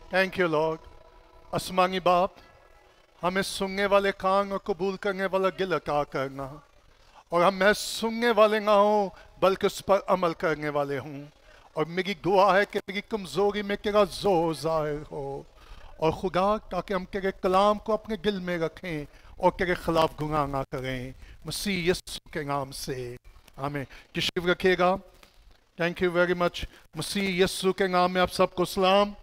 Thank you Lord. आसमानी बाप, हमें सुनने वाले कान और कबूल करने वाला दिल अता करना, और हम मैं सुनने वाले ना हो बल्कि उस पर अमल करने वाले हूँ। और मेरी दुआ है कि मेरी कमजोरी में तेरा जोर जाहिर हो, और खुदा ताकि हम तेरे कलाम को अपने दिल में रखें और तेरे खिलाफ गुनाह ना करें, मसीह यीशु के नाम से हमें तशरीफ रखिएगा। Thank you very much. मसीह यीशु के नाम में आप सबको सलाम।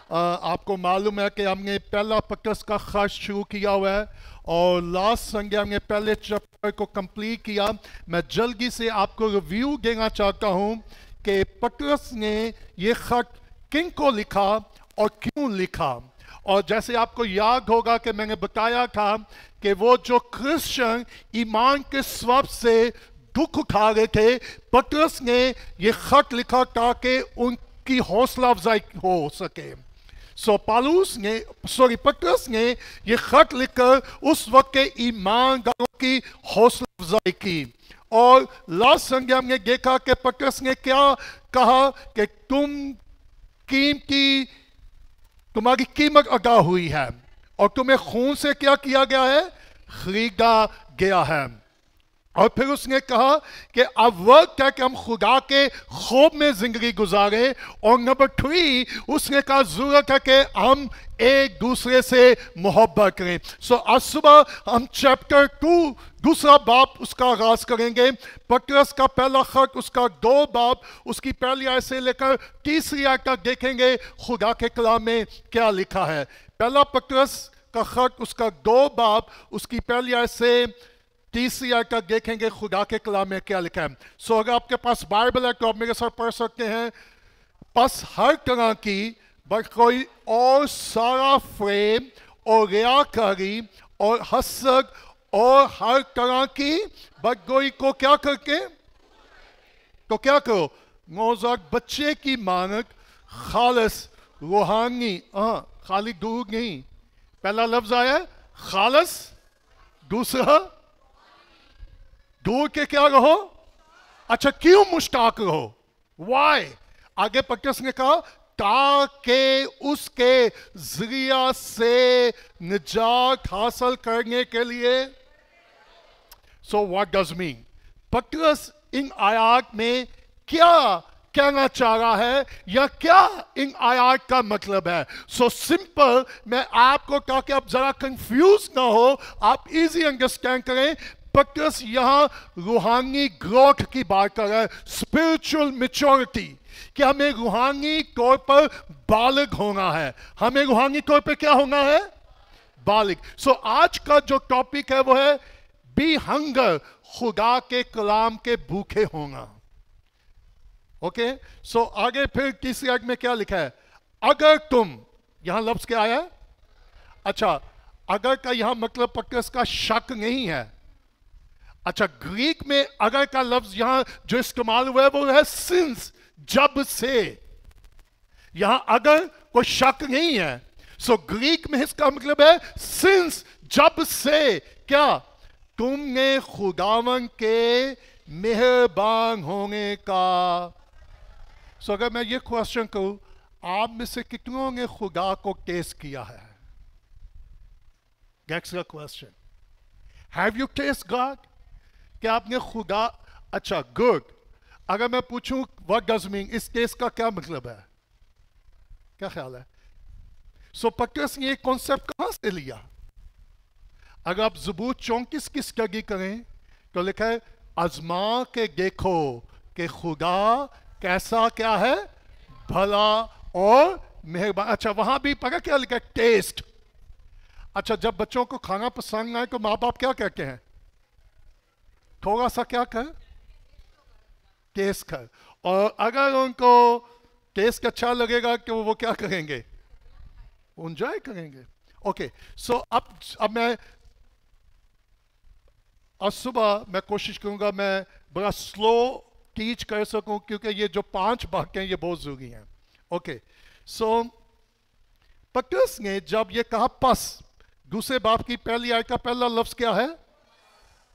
आपको मालूम है कि हमने पहला पत्रस का खर्च शुरू किया हुआ है और लास्ट संडे हमने पहले चैप्टर को कंप्लीट किया। मैं जल्दी से आपको रिव्यू देना चाहता हूं कि पत्रस ने ये खत किन को लिखा और क्यों लिखा। और जैसे आपको याद होगा कि मैंने बताया था कि वो जो क्रिश्चियन ईमान के स्वभाव से दुख उठा रहे थे, पत्रस ने ये खत लिखा ताकि उनकी हौसला अफजाई हो सके। पत्रस ने ये खत लिखकर उस वक्त के ईमानदारों की हौसला अफजाई की। और लास्ट संडे हमने देखा कि पत्रस ने क्या कहा कि तुम्हारी कीमत अदा हुई है और तुम्हें खून से क्या किया गया है, खरीदा गया है। और फिर उसने कहा कि अब वक्त है कि हम खुदा के खौफ में जिंदगी गुजारें। और नंबर 3 उसने कहा जरूरत है कि हम एक दूसरे से मोहब्बत करें। आज सुबह हम चैप्टर 2 दूसरा बाब उसका आगाज करेंगे। पत्रस का पहला खत उसका 2 बाब, उसकी पहली आयत से लेकर तीसरी आयत तक देखेंगे खुदा के कलाम में क्या लिखा है। पहला पत्रस का खत उसका 2 बाब, उसकी पहली आयत से तीसरी आयत तक देखेंगे खुदा के कलाम में क्या लिखा है। अगर आपके पास बाइबल है तो आप मेरे साथ पढ़ सकते हैं। बस हर तरह की कोई और सारा फ्रेम और रियाकारी और हसद और हर तरह की बदगोई को क्या करके, तो क्या करो, नौजवान बच्चे की मानक खालस रूहानी, खाली दूर नहीं, पहला लफ्ज आया खालस, दूसरा दूर के क्या रहो, अच्छा क्यों मुश्ताक रहो, वाई। आगे पत्रस ने कहा ताकि उसके जरिया से निजात हासिल करने के लिए। व्हाट डज मीन, पत्रस इन आयात में क्या कहना चाह रहा है या क्या इन आयात का मतलब है। सिंपल, मैं आपको ताकि आप जरा कंफ्यूज ना हो, आप इजी अंडरस्टैंड करें। पत्रस यहां रूहानी ग्रोथ की बात कर रहा है, स्पिरिचुअल मैच्योरिटी, कि हमें रूहानी तौर पर बालिग होना है। हमें रूहानी तौर पर क्या होना है, बालिग। आज का जो टॉपिक है वो है बी हंगर, खुदा के कलाम के भूखे होना। ओके, आगे फिर तीसरी आयत में क्या लिखा है, अगर तुम, यहां लफ्ज क्या आया, अच्छा अगर का यहां मतलब पत्रस का शक नहीं है। अच्छा, ग्रीक में अगर का लफ्ज यहां जो इस्तेमाल हुआ है वो है सिंस, जब से। यहां अगर कोई शक नहीं है। ग्रीक में इसका मतलब है सिंस, जब से क्या तुमने खुदावन के मेहरबान होने का। अगर मैं ये क्वेश्चन करूं, आप में से कितनों ने खुदा को टेस्ट किया है? That's the question. Have you tasted God? क्या आपने खुदा, अच्छा गुड। अगर मैं पूछूं व्हाट डज मीन, इस टेस्ट का क्या मतलब है, क्या ख्याल है? पत्रस ने ये कॉन्सेप्ट कहां से लिया? अगर आप ज़बूर 34 की स्टडी करें तो लिखा है आजमा के देखो कि खुदा कैसा क्या है, भला और मेहरबान। अच्छा, वहां भी पता क्या लिखा है, टेस्ट। अच्छा, जब बच्चों को खाना पसंद आए तो माँ बाप क्या कहते हैं, थोड़ा सा क्या कर, टेस्ट कर। और अगर उनको टेस्ट अच्छा लगेगा तो वो क्या करेंगे, एंजॉय करेंगे। ओके, अब मैं आज सुबह मैं कोशिश करूंगा मैं बड़ा स्लो टीच कर सकूं, क्योंकि ये जो 5 बातें ये बहुत जरूरी हैं। ओके, पत्रस ने जब ये कहा पस, दूसरे बाप की पहली आयत का पहला लफ्ज क्या है,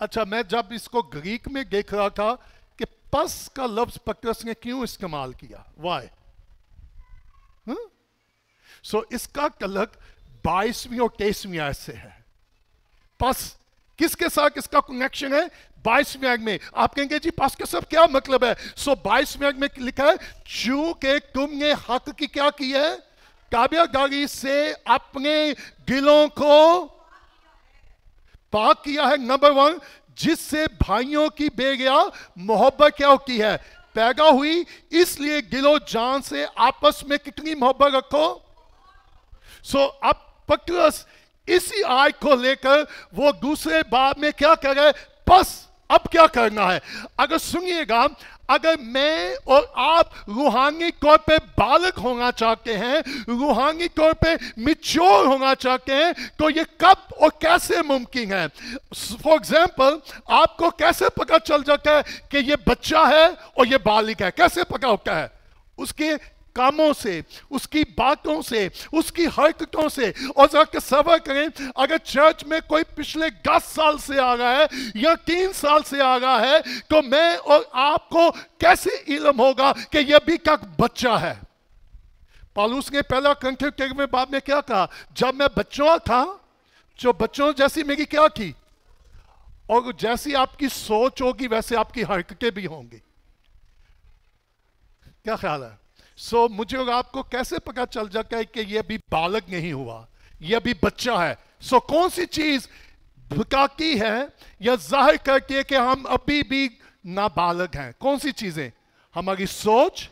अच्छा मैं जब इसको ग्रीक में देख रहा था कि पस का लफ्ज पत्रस ने क्यों इस्तेमाल किया, वाई। सो इसका कलक 22वीं और 23वीं आयत से है। बस किसके साथ इसका कनेक्शन है? 22वीं आयत में। आप कहेंगे जी पास के सब क्या मतलब है? सो 22वीं आयत में लिखा है, चूंकि तुमने हक की क्या की है? ताबेदारी से अपने दिलों को पाक किया है। नंबर 1, जिससे भाइयों की बेगया मोहब्बत क्या होती है? पैदा हुई। इसलिए दिलो जान से आपस में कितनी मोहब्बत रखो। सो अब पतरस इसी आयत को लेकर वो दूसरे बाब में क्या कर रहे? बस अब क्या करना है? अगर सुनिएगा, अगर मैं और आप रूहानी तौर पे बालक होना चाहते हैं, रूहानी तौर पे मिच्योर होना चाहते हैं, तो ये कब और कैसे मुमकिन है? फॉर एग्जाम्पल, आपको कैसे पता चल जाता है कि ये बच्चा है और ये बालिक है? कैसे पता होता है? उसके कामों से, उसकी बातों से, उसकी हरकतों से। और जरा सबर करें, अगर चर्च में कोई पिछले 10 साल से आ रहा है या 3 साल से आ रहा है, तो मैं और आपको कैसे इल्म होगा कि यह भी क्या बच्चा है? पौलुस ने पहला कुरिन्थियों में बाब में क्या कहा? जब मैं बच्चों था, जो बच्चों जैसी मेरी क्या थी, और जैसी आपकी सोच होगी वैसे आपकी हरकतें भी होंगी। क्या ख्याल है? सो मुझे और आपको कैसे पता चल जाता है कि यह अभी बालक नहीं हुआ, यह अभी बच्चा है? सो कौन सी चीज बताती है या जाहिर करती है कि हम अभी भी नाबालग हैं? कौन सी चीजें? हमारी सोच,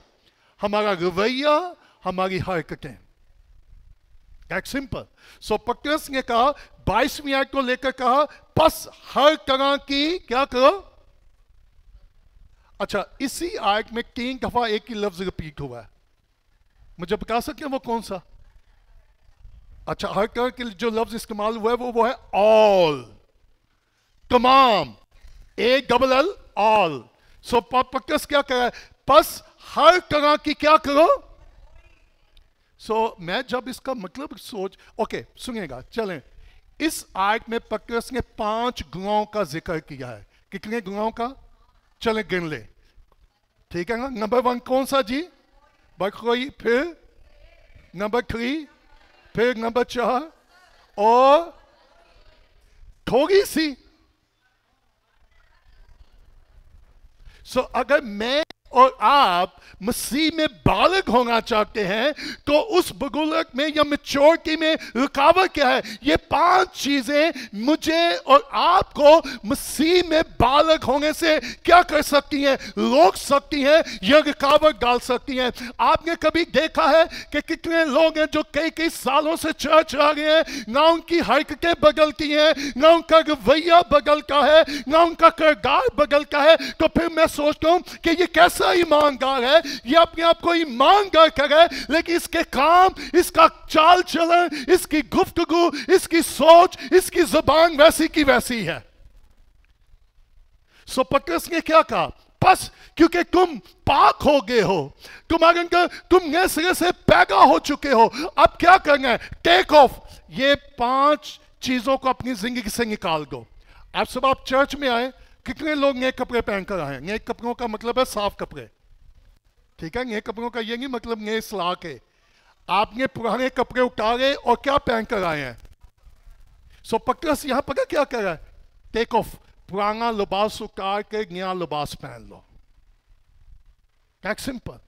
हमारा रवैया, हमारी हरकतें। सिंपल। सो पतरस ने कहा, 22वीं आयत को लेकर कहा, बस हर तरह की क्या करो। अच्छा, इसी आयत में 3 दफा एक ही लफ्ज रिपीट हुआ है। मुझे बता सकते हैं वो कौन सा? अच्छा, हर तरह के जो लफ्ज इस्तेमाल हुआ है वो है ऑल, तमाम, ALL, ऑल। सो पतरस क्या कह रहा है? बस हर तरह की क्या करो। सो मैं जब इसका मतलब ओके सुनिएगा, चलें। इस आयत में पतरस ने 5 गुणों का जिक्र किया है। कितने गुणों का? चलें गिन ले, ठीक है ना? नंबर 1 कौन सा जी? बखोई, फिर नंबर 3, फिर नंबर 4, और थोड़ी सी। सो अगर मैं और आप मसीह में बालक होना चाहते हैं, तो उस बगुलक में या मैच्योरिटी में रुकावट क्या है? ये 5 चीजें मुझे और आपको मसीह में बालक होने से क्या कर सकती हैं? रोक सकती हैं या रुकावट डाल सकती हैं। आपने कभी देखा है कि कितने लोग हैं जो कई कई सालों से चर्च आ गए हैं, ना उनकी हरकतें बदलती हैं, ना उनका रवैया बदलता है, ना उनका किरदार बदलता है। तो फिर मैं सोचता हूं कि ये कैसा ईमानदार है? ये अपने आप को ईमानदार करे, लेकिन इसके काम, इसका चाल चलन, इसकी गुफ्तगू, इसकी सोच, इसकी जुबान वैसी की वैसी है। सो पतरस ने क्या कहा? बस क्योंकि तुम पाक हो गए हो, तुम्हारे अंदर तुम नए सिरे से पैदा हो चुके हो, अब क्या करना है? Take off. ये 5 चीजों को अपनी जिंदगी से निकाल दो। आप सब आप चर्च में आए, कितने लोग नए कपड़े पहनकर आए? नए कपड़ों का मतलब है साफ कपड़े, ठीक है? नए कपड़ों का ये नहीं मतलब नए सलाह के। आपने पुराने कपड़े उतारे और क्या पहनकर आए हैं? सो पतरस यहां पर क्या कर रहा है? Take off. पुराना लिबास उतार के नया लिबास पहन लो। सिंपल।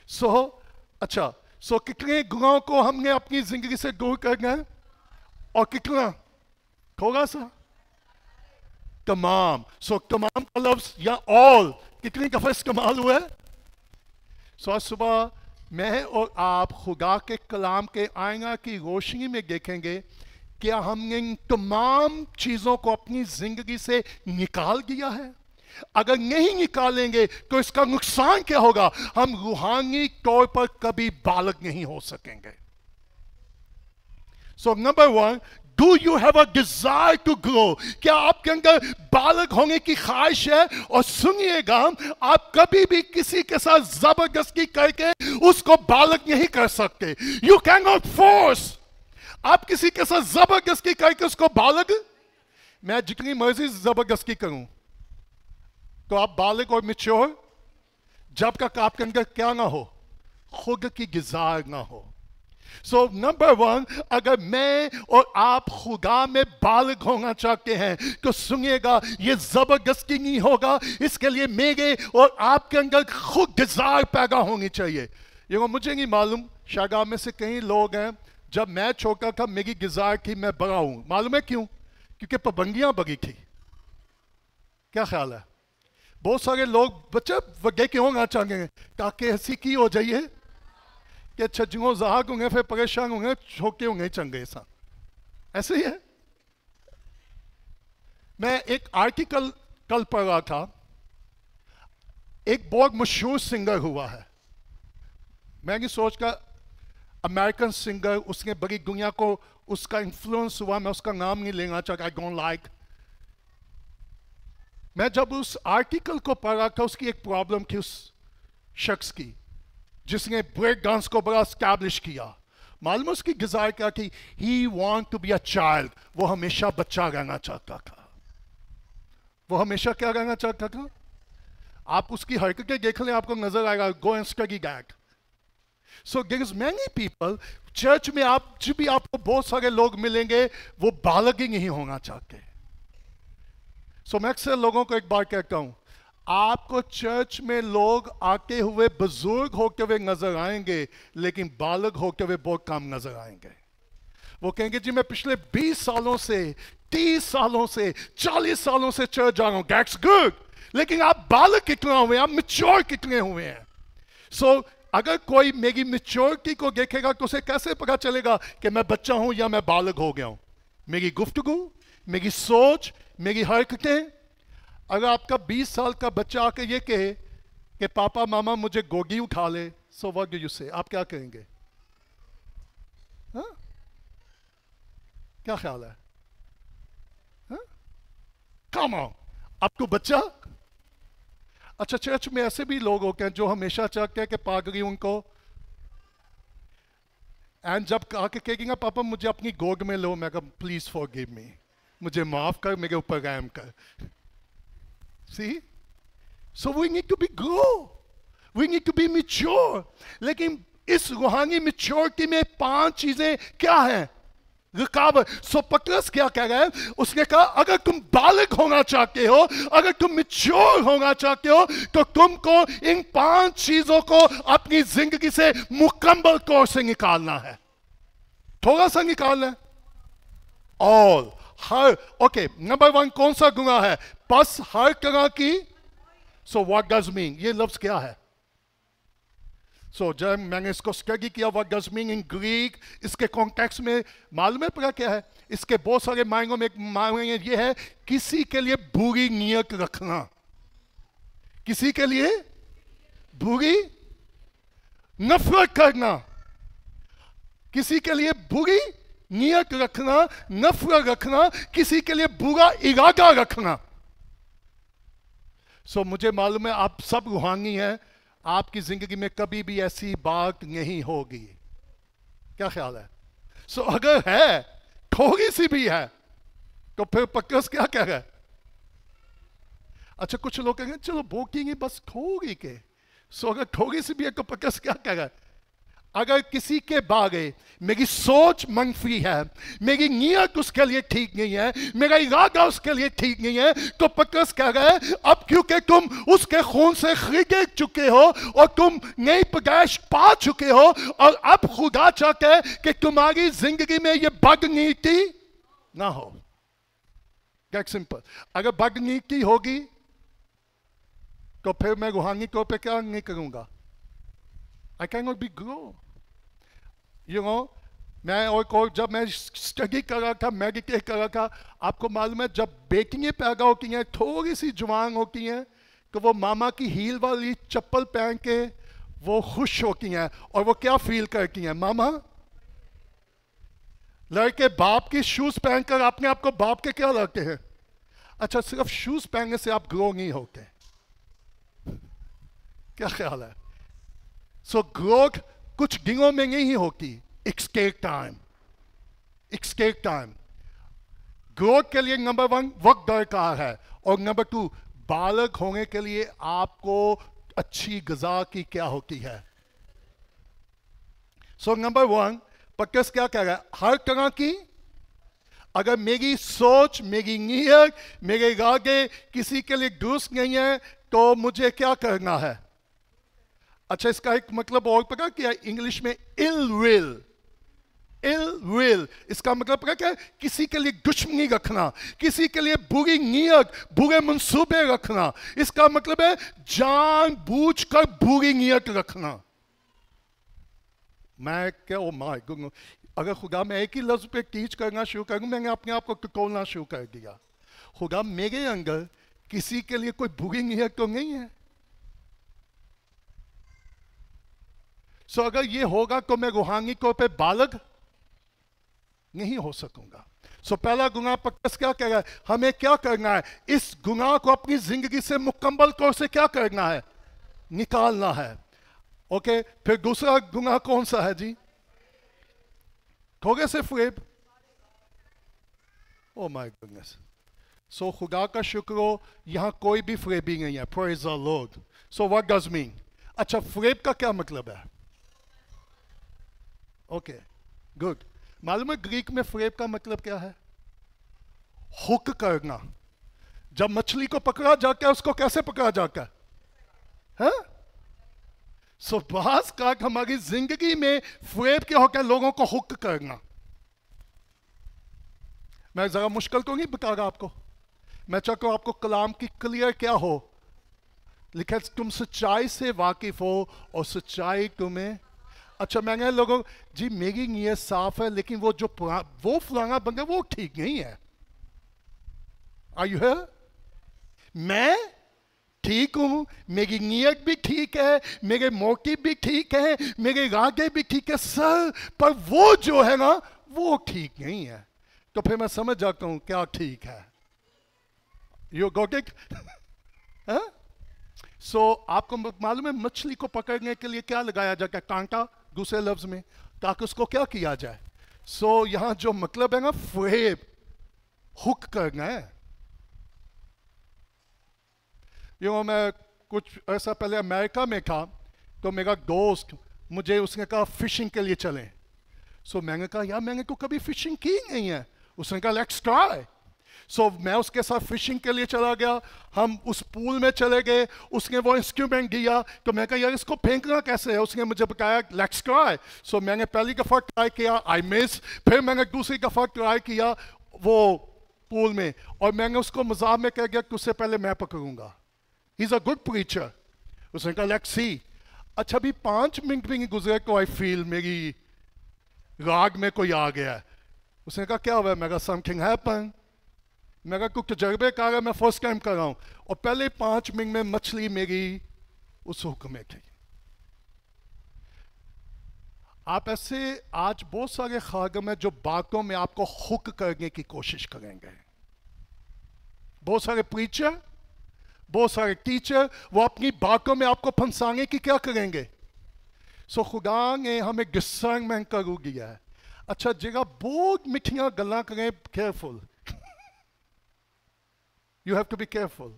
सो अच्छा, सो कितने गुनाहों को हमने अपनी जिंदगी से दूर करना है? और कितना? थोड़ा सा, तमाम। सो तमाम का लफ्ज या ऑल कितनी दफा इस्तेमाल हुआ है? सो आज सुबह मैं और आप खुदा के कलाम के आईना की रोशनी में देखेंगे, क्या हमने इन तमाम चीजों को अपनी जिंदगी से निकाल दिया है? अगर नहीं निकालेंगे तो इसका नुकसान क्या होगा? हम रूहानी तौर पर कभी बालक नहीं हो सकेंगे। सो number 1, Do you have a desire to grow? क्या आपके अंदर बालक होने की ख्वाहिश है? और सुनिएगा, आप कभी भी किसी के साथ जबरदस्ती करके उसको बालक नहीं कर सकते। You cannot force। आप किसी के साथ जबरदस्ती करके उसको बालक, मैं जितनी मर्जी जबरदस्ती करूं तो आप बालक और मैच्योर जब तक आपके अंदर क्या ना हो? खुद की गिजार ना हो। सो नंबर वन, अगर मैं और आप खुदा में बालिग होना चाहते हैं तो सुनिएगा, ये जबरदस्ती नहीं होगा। इसके लिए मेरे और आपके अंदर खुद डिजायर पैदा होनी चाहिए। ये मुझे नहीं मालूम, शायद आप में से कई लोग हैं, जब मैं छोटा था मेरी डिजायर थी मैं बड़ा हूं। मालूम है क्यों? क्योंकि पाबंदियां बड़ी थी। क्या ख्याल है? बहुत सारे लोग बच्चे वगे क्यों होना चाहेंगे ताकि ऐसी की हो जाइए कि छज्जुओं जहाक होंगे, फिर परेशान होंगे, छोके होंगे चंगे सा। ऐसे ही है। मैं एक आर्टिकल कल पढ़ रहा था, एक बहुत मशहूर सिंगर हुआ है, मैं नहीं सोच का अमेरिकन सिंगर, उसने बड़ी दुनिया को उसका इन्फ्लुएंस हुआ। मैं उसका नाम नहीं लेना चाहता, आई डोंट लाइक। मैं जब उस आर्टिकल को पढ़ रहा था, उसकी एक प्रॉब्लम थी उस शख्स की जिसने ब्रेक डांस को बड़ा स्टैब्लिश किया। मालूम उसकी डिजायर क्या थी? He want to be a child. वो हमेशा बच्चा रहना चाहता था। वो हमेशा क्या रहना चाहता था? आप उसकी हरकतें देख लें, आपको नजर आएगा। Go and study that. So there is many people, church में आप जब भी आपको बहुत सारे लोग मिलेंगे वो बालक ही नहीं होना चाहते। सो मैं अक्सर लोगों को एक बात कहता हूं, आपको चर्च में लोग आते हुए बुजुर्ग होते हुए नजर आएंगे, लेकिन बालक होते हुए बहुत कम नजर आएंगे। वो कहेंगे जी मैं पिछले 20 सालों से, 30 सालों से, 40 सालों से चर्च जा रहा हूं। दैट्स गुड, लेकिन आप बालक कितने हुए, आप मैच्योर कितने हुए हैं? सो अगर कोई मेरी मैच्योरिटी को देखेगा तो उसे कैसे पता चलेगा कि मैं बच्चा हूं या मैं बालक हो गया हूं? मेरी गुफ्तगू, मेरी सोच, मेरी हरकतें। अगर आपका 20 साल का बच्चा आके ये कहे कि पापा मामा मुझे गोगी उठा ले, सो व्हाट डू यू से? आप क्या कहेंगे? हाँ? क्या ख्याल है? कम ऑन, आपको बच्चा। अच्छा, चर्च में ऐसे भी लोग होते हैं जो हमेशा चाहते हैं कि पादरी उनको, एंड जब आके कहेगी ना पापा मुझे अपनी गोद में लो, मैं कहा प्लीज फॉरगिव मी, मुझे माफ कर, मेरे ऊपर रहम कर। See? So we need to be grow. We need to be mature. लेकिन इस रूहानी मैच्योरिटी में 5 चीजें क्या हैं? रुकावट। सो पतरस क्या कह रहा है? उसने कहा अगर तुम बालक होना चाहते हो, अगर तुम मैच्योर होना चाहते हो, तो तुमको इन 5 चीजों को अपनी जिंदगी से मुकम्मल तौर से निकालना है। थोड़ा सा निकालना है। ऑल, हर। ओके, नंबर 1 कौन सा गुनाह है? बस हर तरह की। So what does mean? ये लफ्ज क्या है? सो जब मैंने इसको स्टडी किया, what does mean in Greek, इसके कॉन्टेक्स्ट में मालूम है पता क्या है? इसके बहुत सारे मायनों में एक मायने ये है, किसी के लिए बुरी नियत रखना। किसी के लिए बुरी नफरत करना, किसी के लिए बुरी नियत रखना, नफरत रखना, किसी के लिए बुरा इरादा रखना। सो मुझे मालूम है आप सब रूहानी हैं, आपकी जिंदगी में कभी भी ऐसी बात नहीं होगी। क्या ख्याल है? सो अगर है, थोड़ी सी भी है, तो फिर पतरस क्या कह रहा है? अच्छा, कुछ लोग कहेंगे चलो भोकेंगे बस थोड़ी के। सो अगर थोड़ी सी भी है तो पतरस क्या कह रहा है? अगर किसी के बारे मेरी सोच मनफी है, मेरी नीयत उसके लिए ठीक नहीं है, मेरा इरादा उसके लिए ठीक नहीं है, तो पतरस कह रहा है अब क्योंकि तुम उसके खून से खरीदे चुके हो और तुम नई पैदाइश पा चुके हो, और अब खुदा चाहता है कि तुम्हारी जिंदगी में ये बदनीति ना हो। Get simple. अगर बदनीति होगी तो फिर मैं रूहानी तौर पे क्या नहीं करूंगा? I cannot be grow. You know, मैं और जब मैं स्टडी कर रहा था, मेडिटेट कर रहा था, आपको मालूम है जब बेटियां पैदा होती हैं, थोड़ी सी जवान होती हैं, तो वो मामा की हील वाली चप्पल पहन के वो खुश होती हैं। और वो क्या फील करती हैं? मामा, लड़के बाप की शूज पहनकर अपने आप को बाप के क्या लगते हैं? अच्छा, सिर्फ शूज पहनने से आप ग्रो नहीं होते। क्या ख्याल है? सो ग्रोथ कुछ दिनों में नहीं होती, it's take time, it's take time. Growth के लिए नंबर 1 वक्त दरकार है, और नंबर 2 बालक होने के लिए आपको अच्छी ग़िज़ा की क्या होती है? सो नंबर 1 पक्कस क्या कह रहा है? हर तरह की, अगर मेरी सोच, मेरी नीयत, मेरे इरादे किसी के लिए दुरुस्त नहीं है तो मुझे क्या करना है? अच्छा, इसका एक मतलब और पता क्या है? इंग्लिश में इल विल। इल विल इसका मतलब पता क्या है? किसी के लिए दुश्मनी रखना, किसी के लिए बुरी नीयत, बुरे मंसूबे रखना। इसका मतलब है जानबूझकर बुरी नीयत रखना। मैं क्या, ओ माय गॉड, अगर खुदा मैं एक ही लफ्ज पे टीच करना शुरू करूं, मैंने अपने आप को टटोलना शुरू कर दिया। खुदा मेरे अंदर किसी के लिए कोई बुरी नीयत तो नहीं है। सो अगर ये होगा तो मैं रूहानी तौर पे बालग नहीं हो सकूंगा। सो पहला गुनाह पक्कस क्या कह रहा है? हमें क्या करना है? इस गुनाह को अपनी जिंदगी से मुकम्मल तौर से क्या करना है? निकालना है। ओके, फिर दूसरा गुनाह कौन सा है जी? थोड़े से फ्रेब। Oh my goodness. सो खुदा का शुक्र हो, यहां कोई भी फ्रेबी नहीं है। Praise the Lord. So what does mean? अच्छा, फ्रेब का क्या मतलब है? Okay, good. मालूम है ग्रीक में फ्रेब का मतलब क्या है? हुक करना। जब मछली को पकड़ा जाता है उसको कैसे पकड़ा जाता है? सो बास का हमारी जिंदगी में फ्रेब क्या होता है? लोगों को हुक करना। मैं जरा मुश्किल तो नहीं बता रहा आपको, मैं चाहता हूं आपको कलाम की क्लियर क्या हो, लिखा तुम सच्चाई से वाकिफ हो और सच्चाई तुम्हें। अच्छा, मैंने लोगों जी मेरी नीयत साफ है, लेकिन वो जो वो फलाना बंदा वो ठीक नहीं है। Are you here? मैं ठीक हूं, मेरी नीयत भी ठीक है, मेरे मोटिव भी ठीक है, मेरे इरादे भी ठीक है सर, पर वो जो है ना वो ठीक नहीं है। तो फिर मैं समझ जाता हूं क्या ठीक है। You got it? सो आपको मालूम है मछली को पकड़ने के लिए क्या लगाया जाता है? कांटा, दूसरे लफ्ज में, ताकि उसको क्या किया जाए। सो यहां जो मतलब है ना फ्रेब, हुक करना है। मैं कुछ ऐसा पहले अमेरिका में था, तो मेरा दोस्त मुझे उसने कहा फिशिंग के लिए चलें। सो मैंने कहा यार मैंने तो कभी फिशिंग की नहीं है। उसने कहा लेट्स ट्राई। सो मैं उसके साथ फिशिंग के लिए चला गया। हम उस पूल में चले गए, उसने वो इंस्ट्रूमेंट दिया, तो मैं कहा यार इसको फेंकना कैसे है? उसने मुझे बताया लेट्स ट्राई। सो मैंने पहली दफ़ा ट्राई किया, आई मिस। फिर मैंने दूसरी दफ़ा ट्राई किया वो पूल में, और मैंने उसको मजाक में कह गया कि उससे पहले मैं पकड़ूंगा। He is a good preacher. उसने कहा लेट्स सी। अच्छा, अभी 5 मिनट भी नहीं गुजरे तो आई फील मेरी राग में कोई आ गया। उसने कहा क्या हुआ? मैं कहा समथिंग हैपन। मैं कहा कुछ तजर्बे कर, मैं फर्स्ट टाइम कर रहा हूं, और पहले 5 मिनट में मछली मेरी उस हुक में थी। आप ऐसे आज बहुत सारे खागम है जो बातों में आपको हुक करने की कोशिश करेंगे। बहुत सारे प्रीचर, बहुत सारे टीचर, वो अपनी बातों में आपको फंसाने की क्या करेंगे। सो खुदा ने हमें डिसर्नमेंट करू दिया है। अच्छा, जगह बहुत मिठियां गल्ला करें, careful. You have to be careful.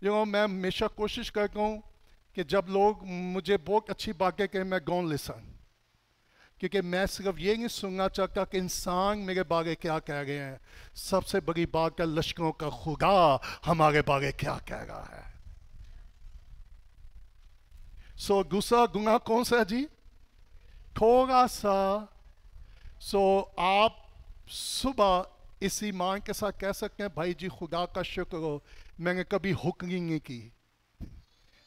मैं हमेशा कोशिश करता हूं कि जब लोग मुझे बहुत अच्छी बातें कहें मैं गॉन लिसन, क्योंकि मैं सिर्फ ये नहीं सुनना चाहता कि इंसान मेरे बारे क्या कह रहे हैं। सबसे बड़ी बात है लश्करों का खुदा हमारे बारे क्या कह रहा है। सो दूसरा गुनाह कौन सा है जी? थोड़ा सा। सो आप सुबह इस ईमान के साथ कह सकते हैं भाई जी खुदा का शुक्र हो मैंने कभी हुक नहीं की।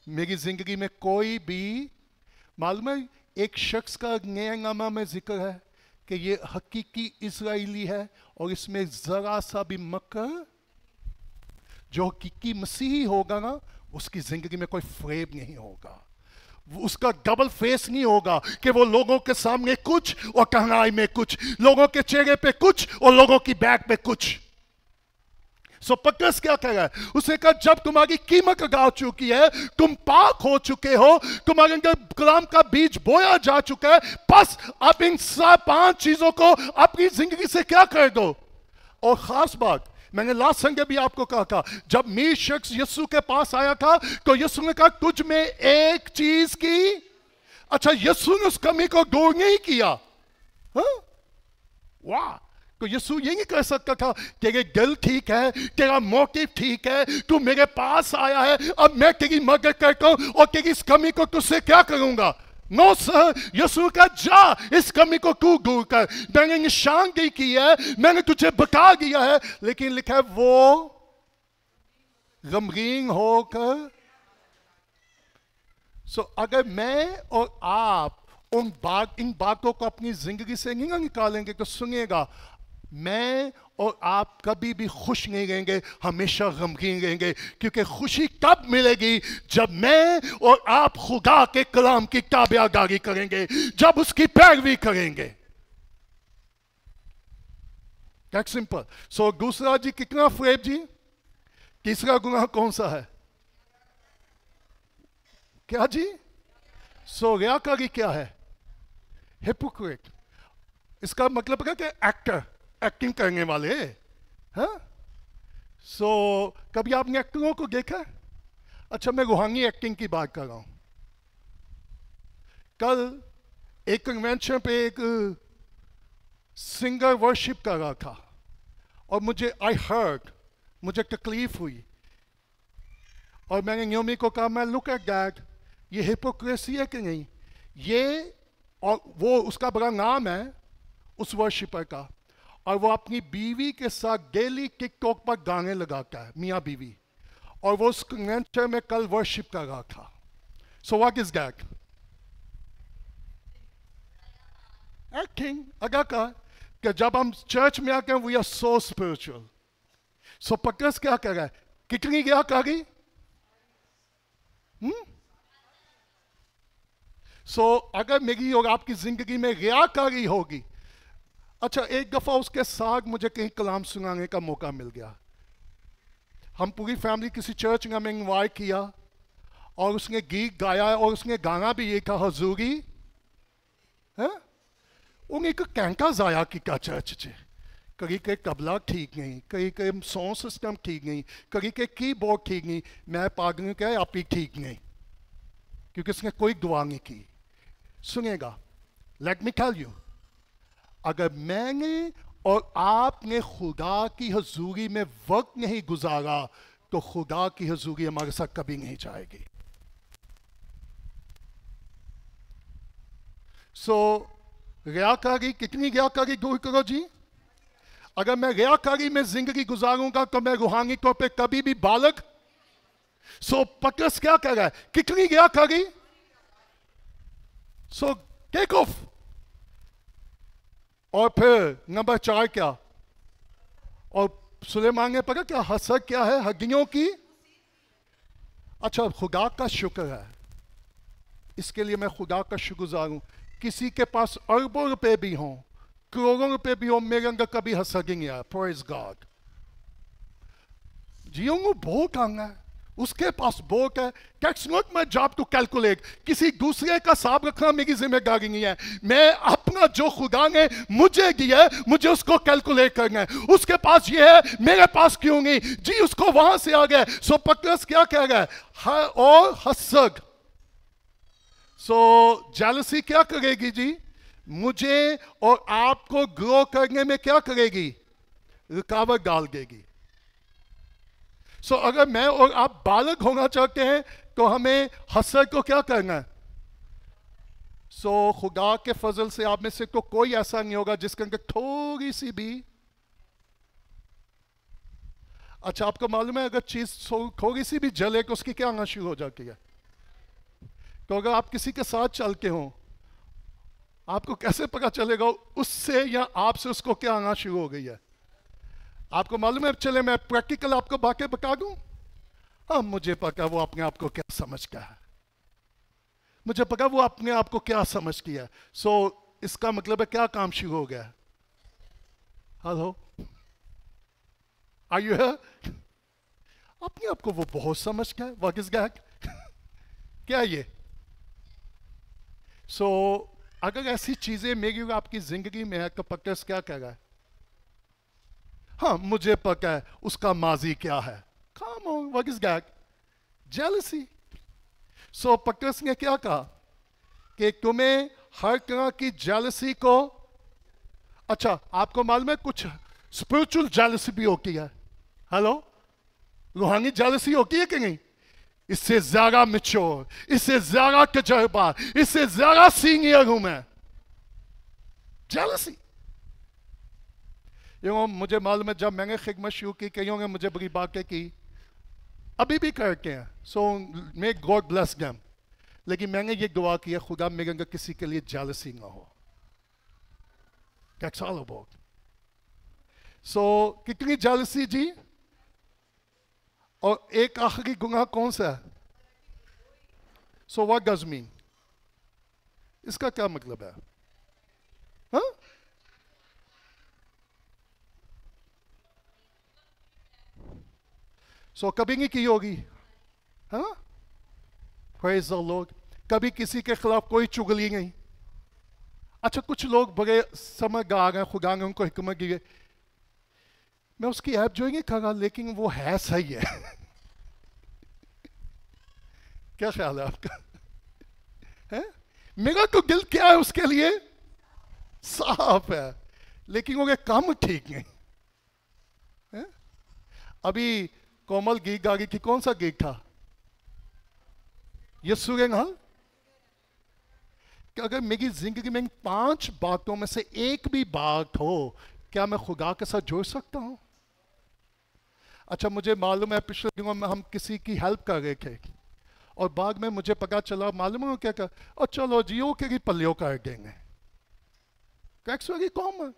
मेरी जिंदगी में कोई भी, मालूम है एक शख्स का नयानामा में जिक्र है कि ये हकीकी इजराइली है और इसमें जरा सा भी मकर, जो हकीकी मसीही होगा ना उसकी जिंदगी में कोई फ्रेब नहीं होगा, उसका डबल फेस नहीं होगा कि वो लोगों के सामने कुछ और कहनाई में कुछ, लोगों के चेहरे पे कुछ और लोगों की बैक पे कुछ। सो पतरस क्या कह रहा है? उसने कहा जब तुम्हारी कीमत गा चुकी है, तुम पाक हो चुके हो, तुम्हारे अंदर कलाम का बीज बोया जा चुका है, बस अब इन सब 5 चीजों को अपनी जिंदगी से क्या कर दो। और खास बात मैंने लास्ट संडे भी आपको कहा था, जब मीर शख्स यीशु के पास आया था तो यीशु ने कहा तुझ में एक चीज की अच्छा, यीशु ने उस कमी को दूर नहीं किया। हाँ? वाह! तो यीशु ये नहीं कर सकता था तेरे दिल ठीक है, तेरा मोटिव ठीक है, तू मेरे पास आया है, अब मैं तेरी मदद करता हूं और तेरी इस कमी को तुझसे क्या करूंगा? नो सर, यीशु का जा इस कमी को तू दूर कर। मैंने निशानदेही की है, मैंने तुझे बता दिया है, लेकिन लिखा है वो गमगीन होकर। अगर मैं और आप इन बातों को अपनी जिंदगी से नहीं निकालेंगे तो सुनिएगा, मैं और आप कभी भी खुश नहीं रहेंगे, हमेशा गमगीन रहेंगे। क्योंकि खुशी तब मिलेगी जब मैं और आप खुदा के कलाम की ताबेदारी करेंगे, जब उसकी पैरवी करेंगे। That's simple. दूसरा जी कितना फ्रेब जी? तीसरा गुनाह कौन सा है? क्या जी? रियाकारी क्या है? हिपोक्रेट। इसका मतलब है कि एक्टिंग करने वाले। हाँ? कभी आपने एक्टरों को देखा? अच्छा, मैं रूहानी एक्टिंग की बात कर रहा हूं। कल एक कन्वेंशन पे एक सिंगर वर्शिप कर रहा था और मुझे तकलीफ हुई और मैंने न्योमी को कहा, मैं लुक एट दैट, ये हिपोक्रेसी है कि नहीं? ये और वो उसका बड़ा नाम है उस वर्शिपर का, और वो अपनी बीवी के साथ डेली टिकटॉक पर गाने लगाता है, मियाँ बीवी, और वो उस कन्वेंशन में कल वर्शिप कर रहा था। So what is that? Acting. अगर का कि जब हम चर्च में आके वी आर सो स्पिरिचुअल। पत्रस क्या कर रहा है? कितनी क्या करी? अगर मेरी और आपकी जिंदगी में रियाकारी होगी। अच्छा, एक दफा उसके साथ मुझे कहीं कलाम सुनाने का मौका मिल गया। हम पूरी फैमिली किसी चर्च में हमें इन्वाइट किया और उसने गीत गाया और उसने गाना भी ये था, हजूरी है। उन्हें एक कैंका जाया कि क्या चर्च चे, कहीं के तबला ठीक नहीं, कहीं के साउंड सिस्टम ठीक नहीं, कहीं के कीबोर्ड ठीक नहीं। मैं पागल क्या आप ही ठीक नहीं, क्योंकि उसने कोई दुआ नहीं की। सुनेगा, लेट मी टेल यू, अगर मैंने और आपने खुदा की हजूरी में वक्त नहीं गुजारा तो खुदा की हजूरी हमारे साथ कभी नहीं जाएगी। रियाकारी, कितनी रियाकारी दूर करो जी? अगर मैं रियाकारी में जिंदगी गुजारूंगा तो मैं रूहानी तौर पे कभी भी बालक। पत्रस क्या कर रहा है? कितनी रियाकारी? Take off. और फिर नंबर 4 क्या? और सुलेमान ने पढ़ा क्या? हसद क्या है? हड्डियों की। अच्छा, खुदा का शुक्र है, इसके लिए मैं खुदा का शुक्रगुजार हूं। किसी के पास अरबों रुपए भी हों, करोड़ों रुपए भी हों, मेरे अंदर कभी हसद नहीं आया। Praise God. जियोंगो बहुत आंगा है, उसके पास बहुत है। That's not my job to calculate. किसी दूसरे का हिसाब रखना मेरी जिम्मेदारी नहीं है। मैं अपना जो खुदा ने मुझे दिया है, मुझे उसको कैलकुलेट करना है। उसके पास ये है, मेरे पास क्यों नहीं जी? उसको वहां से आ गया। पत्रस क्या कह रहा है? और हसद। जेलसी क्या करेगी जी? मुझे और आपको ग्रो करने में क्या करेगी? रुकावट डाल देगी। अगर मैं और आप बालक होना चाहते हैं तो हमें हसद को क्या करना है? खुदा के फजल से आप में से तो कोई ऐसा नहीं होगा जिसके अंदर थोड़ी सी भी। अच्छा, आपको मालूम है अगर चीज थोड़ी सी भी जले तो उसकी क्या आना शुरू हो जाती है? तो अगर आप किसी के साथ चलते हो, आपको कैसे पता चलेगा उससे या आपसे उसको क्या आना शुरू हो गई है? आपको मालूम है? चले मैं प्रैक्टिकल आपको बातें बता दूं। हाँ, मुझे पता वो अपने आप को क्या समझता है, मुझे पता वो अपने आप को क्या समझ किया है। इसका मतलब है क्या काम शुरू हो गया? Hello, are you here? अपने आप को वो बहुत समझता है। What is that? क्या ये? अगर ऐसी चीजें मेरी और आपकी जिंदगी में है तो पत्रस क्या कह रहा है? हाँ, मुझे पता है उसका माजी क्या है। Come on, what is that? Jealousy. पत्रस ने क्या कहा? कि तुम्हें हर तरह की जेलसी को, अच्छा आपको मालूम है कुछ स्पिरिचुअल जेलसी भी होती है। हेलो, रूहानी जेलसी होती है कि नहीं? इससे ज्यादा मैच्योर, इससे ज्यादा तजर्बा, इससे ज्यादा सीनियर हूं मैं, जेलसी। मुझे मालूम है जब मैंने खिदमत शुरू की, कईयों ने मुझे बड़ी बातें की, अभी भी करते हैं, सो मे गॉड ब्लेस देम, लेकिन मैंने ये दुआ किया, खुदा मेरे अंदर किसी के लिए जेलसी ना हो। That's all about. So कितनी जेलसी जी? और एक आखिरी गुनाह कौन सा है? So what does mean? इसका क्या मतलब है? हाँ? So कभी नहीं की होगी, हाँ? Praise the Lord. कभी किसी के खिलाफ कोई चुगली नहीं। अच्छा कुछ लोग बड़े समझदार हैं, खुदा ने उनको हिकमत दी है, मैं उसकी ऐप जो ही कहा, लेकिन वो है सही है। क्या ख्याल है आपका? है? मेरा तो दिल क्या है उसके लिए साफ है, लेकिन वो काम ठीक नहीं है? अभी कोमल गीत गा रही थी, कौन सा गीत था? यीशु के नाम। कि अगर मेरी जिंदगी में 5 बातों में से एक भी बात हो, क्या मैं खुदा के साथ जुड़ सकता हूं? अच्छा मुझे मालूम है पिछले दिनों में हम किसी की हेल्प कर रहे थे और बाद में मुझे पता चला, मालूम है क्या कर, और चलो जियो के पल्लियों कर देंगे, कौन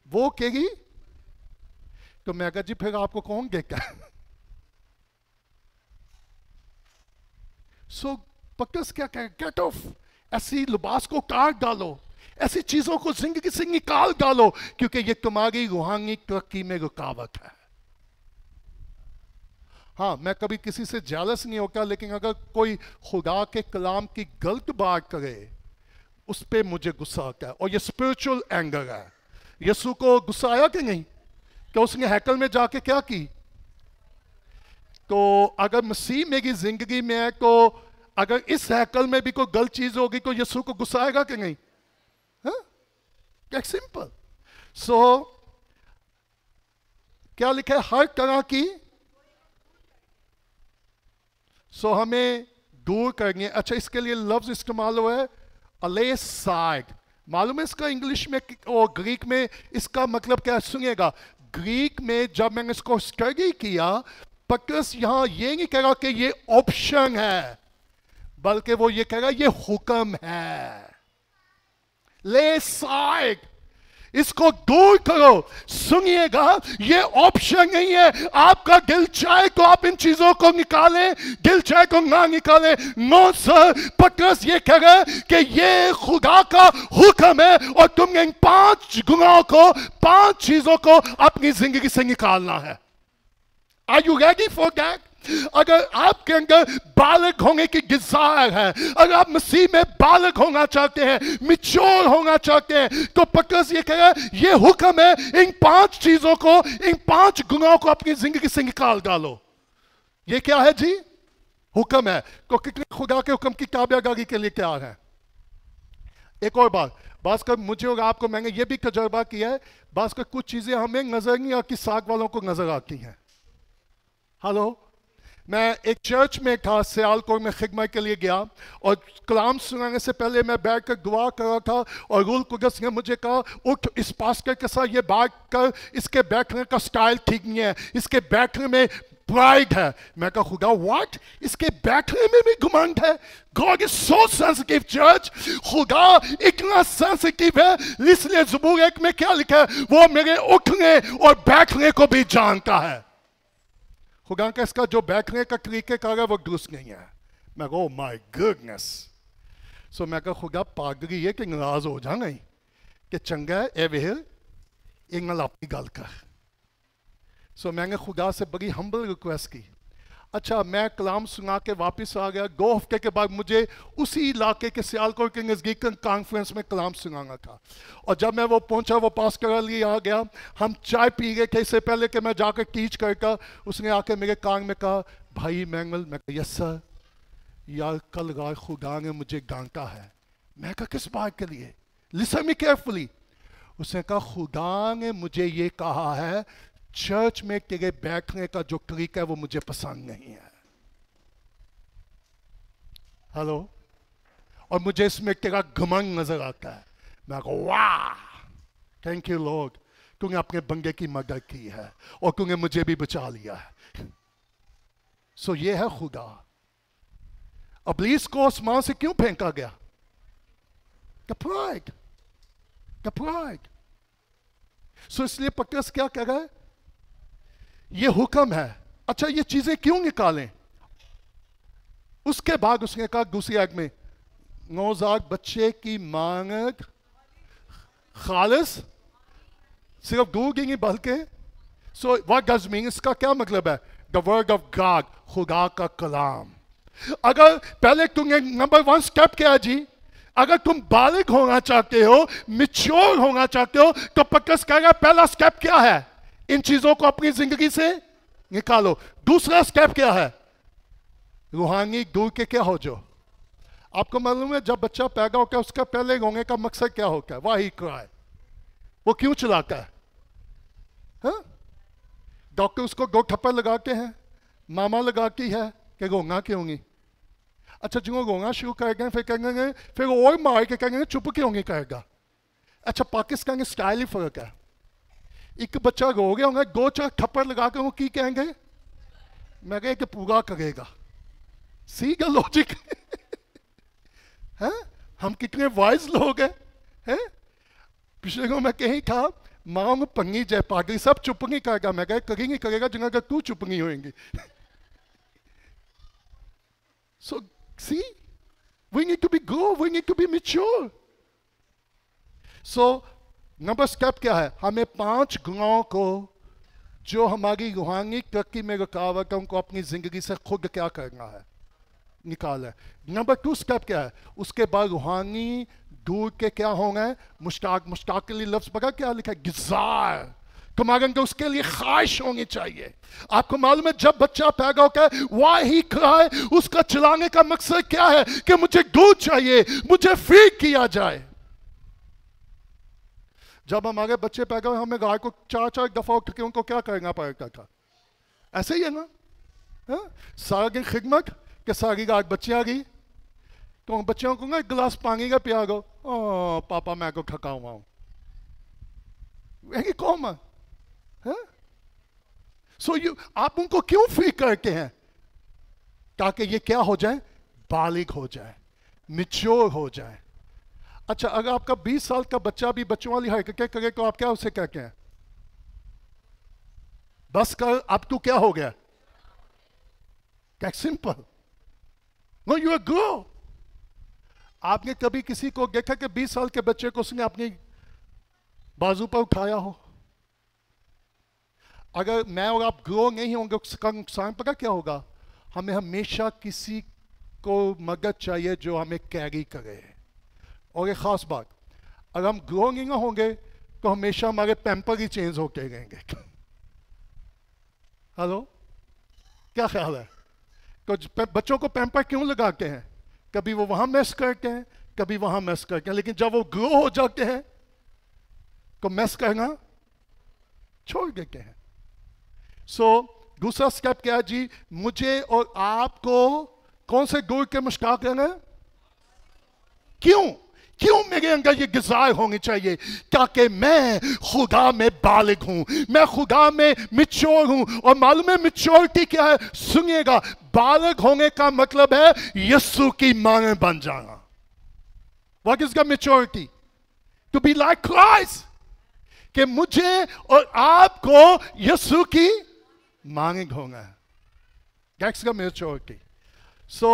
वो कहेगी, तो मैं कहा जी फिर आपको कौन देगा? सो पक्कस क्या कहे, गेट ऑफ, ऐसी लिबास को काट डालो, ऐसी चीजों को जिंदगी से निकाल डालो, क्योंकि ये तुम्हारी रूहानी तरक्की में रुकावट है। हाँ मैं कभी किसी से जेलस नहीं होता, लेकिन अगर कोई खुदा के कलाम की गलत बात करे उस पर मुझे गुस्सा आता है, और ये स्पिरिचुअल एंगर है। यीशु को गुस्सा आया कि नहीं? क्या उसने हैकल में जाके क्या की? तो अगर मसीह मेरी जिंदगी में है, तो अगर इस हैकल में भी कोई गलत चीज होगी तो यीशु को गुस्सा आएगा कि नहीं? हाँ सिंपल। सो क्या लिखा है? हर तरह की। सो हमें दूर करनी है। अच्छा इसके लिए लफ्ज इस्तेमाल हुआ है अले साइड, मालूम है इसका इंग्लिश में और ग्रीक में इसका मतलब क्या? सुनिएगा, ग्रीक में जब मैंने इसको स्टडी किया, पटरस यहां ये नहीं कह रहा कि ये ऑप्शन है, बल्कि वो ये कह रहा ये हुक्म है। ले साइड, इसको दूर करो। सुनिएगा, ये ऑप्शन नहीं है। आपका दिल चाहे तो आप इन चीजों को निकालें, दिल चाहे तो ना निकालें। नो सर, पटरस ये कह रहा है कि ये खुदा का हुक्म है और तुमने इन 5 गुनाहों को, 5 चीजों को अपनी जिंदगी से निकालना है। Are you ready for that? अगर आपके अंदर बालक होने की डिजायर है, अगर आप मसीह में बालक होना चाहते हैं, मिच्योर होना चाहते हैं, तो पटरस ये कह रहा है ये हुक्म है, इन 5 चीजों को, इन 5 गुनाहों को अपनी जिंदगी से निकाल डालो। ये क्या है जी? हुक्म है। तो कितने खुदा के हुक्म की ताबेदारी के लिए तैयार है? एक और बात, बात कर मुझे और आपको, मैंने ये भी तजर्बा किया है, बात कर कुछ चीजें हमें नजर नहीं आती, साग वालों को नजर आती हैं। हेलो, मैं एक चर्च में था, सियालकोट में खिदमत के लिए गया, और कलाम सुनाने से पहले मैं बैठ कर दुआ कर रहा था, और रूल कुदस ने मुझे कहा उठ, इस पास्टर के साथ ये बात कर, इसके बैठने का स्टाइल ठीक नहीं है, इसके बैठने में प्राइड है। मैं कहा खुदा व्हाट, इसके बैठने में भी घमंड है? God is so sensitive church, खुदा इतना सेंसिटिव है, इसलिए ज़बूर 1 में क्या लिखा है? वो मेरे उठने और बैठने को भी जानता है। खुदा का इसका जो बैठने का तरीके का है वो दुरुस्त नहीं है। मैं कहा माय गुडनेस। सो मैं कहा खुदा पागरी है कि नाराज हो जा नहीं कि चंगा है ए वेहर एक नल अपनी गल कर। सो मैंने खुदा से बड़ी हम्बल रिक्वेस्ट की। अच्छा मैं कलाम सुना के वापस आ गया। 2 हफ्ते के बाद मुझे उसी इलाके के सियालकोट के नज़दीक कॉन्फ्रेंस में कलाम सुनाना था, और जब मैं वो पहुंचा, वो पास करा लिए आ गया, हम चाय पी गए थे इससे पहले कि मैं जाकर टीच करता। उसने आके मेरे कान में कहा भाई मैंगल। मैं कहा यस सर। यार कल रात खुदा ने मुझे डांटा है मैं कहा किस बात के लिए? Listen me carefully. उसने कहा खुदा ने मुझे ये कहा है चर्च में तेरे बैठने का जो तरीका है वो मुझे पसंद नहीं है। हेलो? और मुझे इसमें तेरा घमंड नजर आता है। मैं कहा वाह, थैंक यू लॉर्ड, तूने अपने बंदे की मदद की है और तूने मुझे भी बचा लिया है। सो ये है खुदा। इब्लीस को आसमान से क्यों फेंका गया? Pride, pride. सो इसलिए पतरस क्या कह रहा है? ये हुक्म है। अच्छा, ये चीजें क्यों निकालें? उसके बाद उसने कहा दूसरी आयत में, नवजात बच्चे की मांग खालिस, सिर्फ दूध ही नहीं बल्कि। So what does mean? इसका क्या मतलब है? द वर्ड ऑफ गॉड, खुदा का कलाम। अगर पहले तुमने नंबर 1 स्टेप क्या है जी? अगर तुम बालिग होना चाहते हो, मिच्योर होना चाहते हो, तो पतरस कहेगा पहला स्टेप क्या है? इन चीजों को अपनी जिंदगी से निकालो। दूसरा स्टेप क्या है? रूहानी दूर के क्या हो जो। आपको मालूम है जब बच्चा पैदा होता है उसका पहले रोने का मकसद क्या होता है? वाही क्राई। वो क्यों चलाता है? हाँ? डॉक्टर उसको 2 थप्पड़ लगाते हैं, मामा लगाती है कि रोना क्यों नहीं। अच्छा, जो रोना शुरू करेंगे फिर कहेंगे, फिर और मार के कहेंगे चुप क्यों नहीं करेगा। अच्छा, पाकिस्तान के स्टाइल ही फर्क है। एक बच्चा रो गया होगा, 2-4 थप्पड़ लगा के वो की कहेंगे? मैं कहे कि पूरा करेगा। सी का लॉजिक है? हम कितने वाइज लोग हैं? पिछले को मैं कहीं था, माँ में पंगी जय पागल, सब चुप नहीं करेगा। मैं कहे करेंगे करेगा जिनका तू चुप नहीं होएंगी। So see, we need to be grow, we need to be mature. So number step क्या है? हमें 5 गुनाहों को जो हमारी रूहानी तरक्की में रुकावट है उनको अपनी जिंदगी से खुद क्या करना है? निकाला है। नंबर 2 स्टेप क्या है? उसके बाद रूहानी दूर के क्या होंगे? मुश्ताक। मुश्ताक के लिए लफ्ज पता क्या लिखा है? गिजार। तुम्हारे अंदर उसके लिए ख्वाहिश होनी चाहिए। आपको मालूम है जब बच्चा पैदा होता है वाह ही क्राई, उसका चलाने का मकसद क्या है? कि मुझे दूध चाहिए, मुझे फीड किया जाए। जब हमारे बच्चे पैदा हुए हमें गाय को 4-4 दफा उठ के उनको क्या करना पड़ता था? ऐसे ही है ना? सारा दिन खिदमत के सारी रात बच्चे आ गई तो बच्चों को ना एक गिलास पानी का पिया दो। ओ पापा मैं को थका हुआ हूं। कौन है? सो यू आप उनको क्यों फ्री करते हैं? ताकि ये क्या हो जाए? बालिग हो जाए, मिच्योर हो जाए। अच्छा, अगर आपका 20 साल का बच्चा भी बच्चों वाली हरकतें करे तो आप क्या उसे कहते हैं? बस कर, अब तू क्या हो गया? क्या simple. No, you are grow. आपने कभी किसी को देखा कि 20 साल के बच्चे को उसने अपनी बाजू पर उठाया हो? अगर मैं और आप ग्रो नहीं होंगे उसका नुकसान पता क्या होगा? हमें हमेशा किसी को मदद चाहिए जो हमें कैरी करे। और एक खास बात, अगर हम ग्रो नहीं होंगे तो हमेशा हमारे पैम्पर ही चेंज होते रहेंगे। हेलो, क्या ख्याल है? तो बच्चों को पैम्पर क्यों लगाते हैं? कभी वो वहां मैस करते हैं, कभी वहां मैस करते हैं, लेकिन जब वो ग्रो हो जाते हैं तो मैस करना छोड़ देते हैं। सो दूसरा स्टेप क्या है जी? मुझे और आपको कौन से दूर के मुश्ताक रहना है? क्यों मेरे अंदर ये गिज़ार होनी चाहिए? ताकि मैं खुदा में बालिग हूं, मैं खुदा में मिच्योर हूं। और मालूम है मिच्योरिटी क्या है? सुनिएगा, बालिग होने का मतलब है यीशु की मांग बन जाना। What is the maturity? To be like Christ. कि मुझे और आपको यीशु की मांग होना है। That's the maturity. So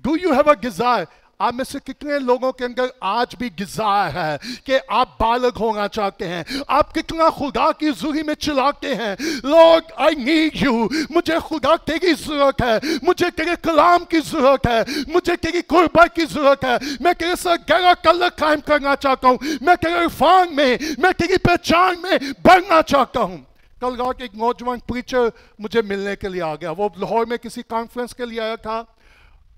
do you have a desire? आप में से कितने लोगों के अंदर आज भी गिज़ार है कि आप बालिग होना चाहते हैं? आप कितना खुदा की ज़ुरी में चिल्लाते हैं, लॉर्ड आई नीड यू, मुझे खुदा तेरी ज़रूरत है, मुझे तेरे कलाम की ज़रूरत है, मुझे तेरी कुर्बानी की ज़रूरत है, मैं तेरे साथ गहरा ताल्लुक कायम करना चाहता हूँ, मैं तेरे इरफान में, मैं तेरी पहचान में बढ़ना चाहता हूँ। कल रात एक नौजवान प्रीचर मुझे मिलने के लिए आ गया। वो लाहौर में किसी कॉन्फ्रेंस के लिए आया था।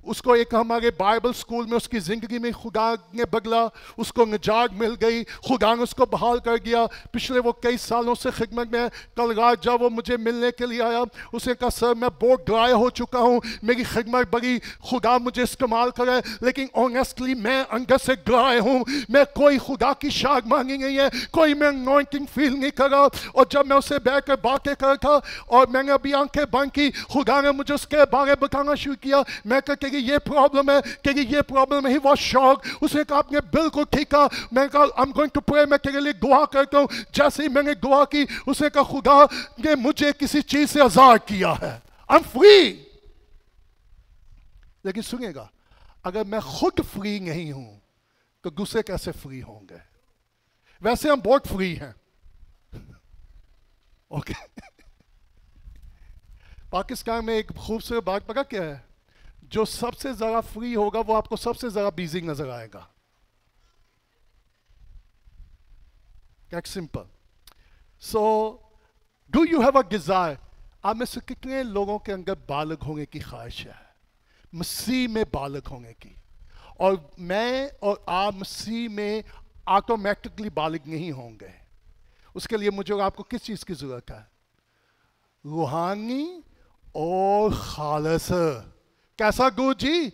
उसको एक हमारे बाइबल स्कूल में उसकी ज़िंदगी में खुदा ने बदला, उसको निजात मिल गई, खुदा ने उसको बहाल कर दिया। पिछले वो कई सालों से खिदमत में, कल रात जब वो मुझे मिलने के लिए आया, उसने कहा सर मैं बहुत ड्राई हो चुका हूँ, मेरी खिदमत बड़ी, खुदा मुझे इस्तेमाल करे, लेकिन ऑनेस्टली मैं अंदर से ड्राई हूँ, मैं कोई खुदा की शाग मांगी नहीं है, कोई मैं अनॉइंटिंग फील नहीं कर रहा। और जब मैं उससे बैठ कर बातें कर था और मैंने अभी आंखें बंद की, खुदा ने मुझे उसके बारे बताना शुरू किया। मैं कहती कि ये प्रॉब्लम है, कि ये प्रॉब्लम है। वो शौक, उसने कहा आपने बिल्कुल ठीक कहा। मैंने कहा I am going to pray, मैं तेरे लिए दुआ करता हूँ। जैसे ही मैंने दुआ की, उसने कहा खुदा ने मुझे किसी चीज से आजाद किया है, आई एम फ्री। लेकिन सुनिएगा, अगर मैं खुद फ्री नहीं हूं तो दूसरे कैसे फ्री होंगे? वैसे हम बहुत फ्री हैं, ओके। पाकिस्तान में एक खूबसूरत बात पता क्या है? जो सबसे ज्यादा फ्री होगा वो आपको सबसे ज्यादा बिजी नजर आएगा। That's simple. So do you have a desire? आप में से कितने लोगों के अंदर बालग होने की ख्वाहिश है, मसीह में बालग होने की? और मैं और आप मसीह में ऑटोमेटिकली बालिग नहीं होंगे। उसके लिए मुझे और आपको किस चीज की जरूरत है? रूहानी और खालस। कैसा दूध जी?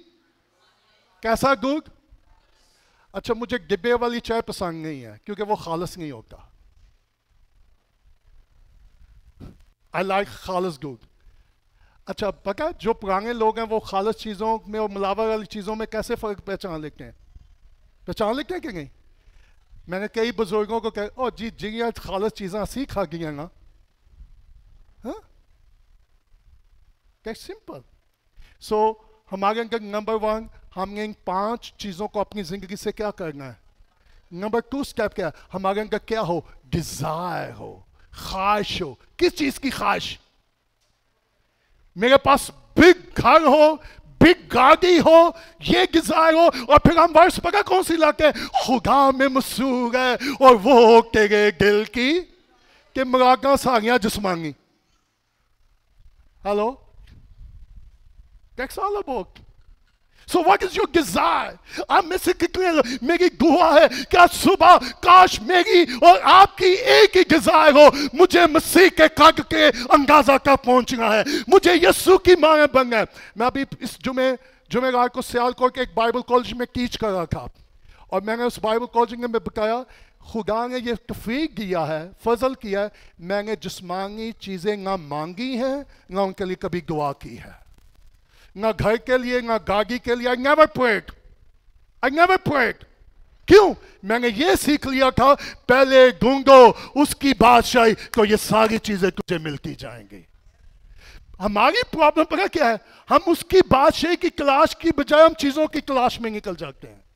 कैसा दूध? अच्छा, मुझे डिब्बे वाली चाय पसंद नहीं है क्योंकि वो खालस नहीं होता। आई लाइक खालस दूध। अच्छा, पता जो पुराने लोग हैं वो खालस चीज़ों में और मिलावट वाली चीज़ों में कैसे फ़र्क पहचान लेते हैं? पहचान लेते हैं कि नहीं? मैंने कई बुजुर्गों को कहा, ओ जी जी आज खालस चीज़ें असी खा गई ना। हाँ, दैट्स सिंपल। सो हमारे अंदर नंबर 1, हमने इन 5 चीज़ों को अपनी ज़िंदगी से क्या करना है? नंबर 2 स्टेप क्या है? हमारे अंदर क्या हो? डिज़ायर हो, ख्वाहिश हो। किस चीज़ की ख्वाहिश? मेरे पास बिग घर हो, बिग गाड़ी हो, ये डिजायर हो। और फिर हम वर्ष पका कौन सी लाते हैं? खुदा में मसूर है और वो तेरे दिल की के मरागा सारियां जिस्मानी। Hello, that's all about. So what is your desire? आप में से कितने, मेरी दुआ है कि आज सुबह काश मेरी और आपकी एक ही डिजायर हो, मुझे मसीह के कद के अंदाजा तक पहुंचना है, मुझे यीशु की मांग बनना है। मैं अभी इस जुमेरात को सियालकोट के एक बाइबल कॉलेज में टीच कर रहा था और मैंने उस बाइबल कॉलेज में बताया खुदा ने ये तौफीक दिया है, फजल किया है, मैंने जिस्मानी चीजें ना मांगी हैं ना उनके लिए कभी दुआ की है, ना घर के लिए ना गाड़ी के लिए। I never prayed। क्यों? मैंने ये सीख लिया था, पहले ढूंढो उसकी बादशाही तो ये सारी चीजें तुझे मिलती जाएंगी। हमारी प्रॉब्लम पता क्या है? हम उसकी बादशाही की तलाश की बजाय हम चीजों की तलाश में निकल जाते हैं।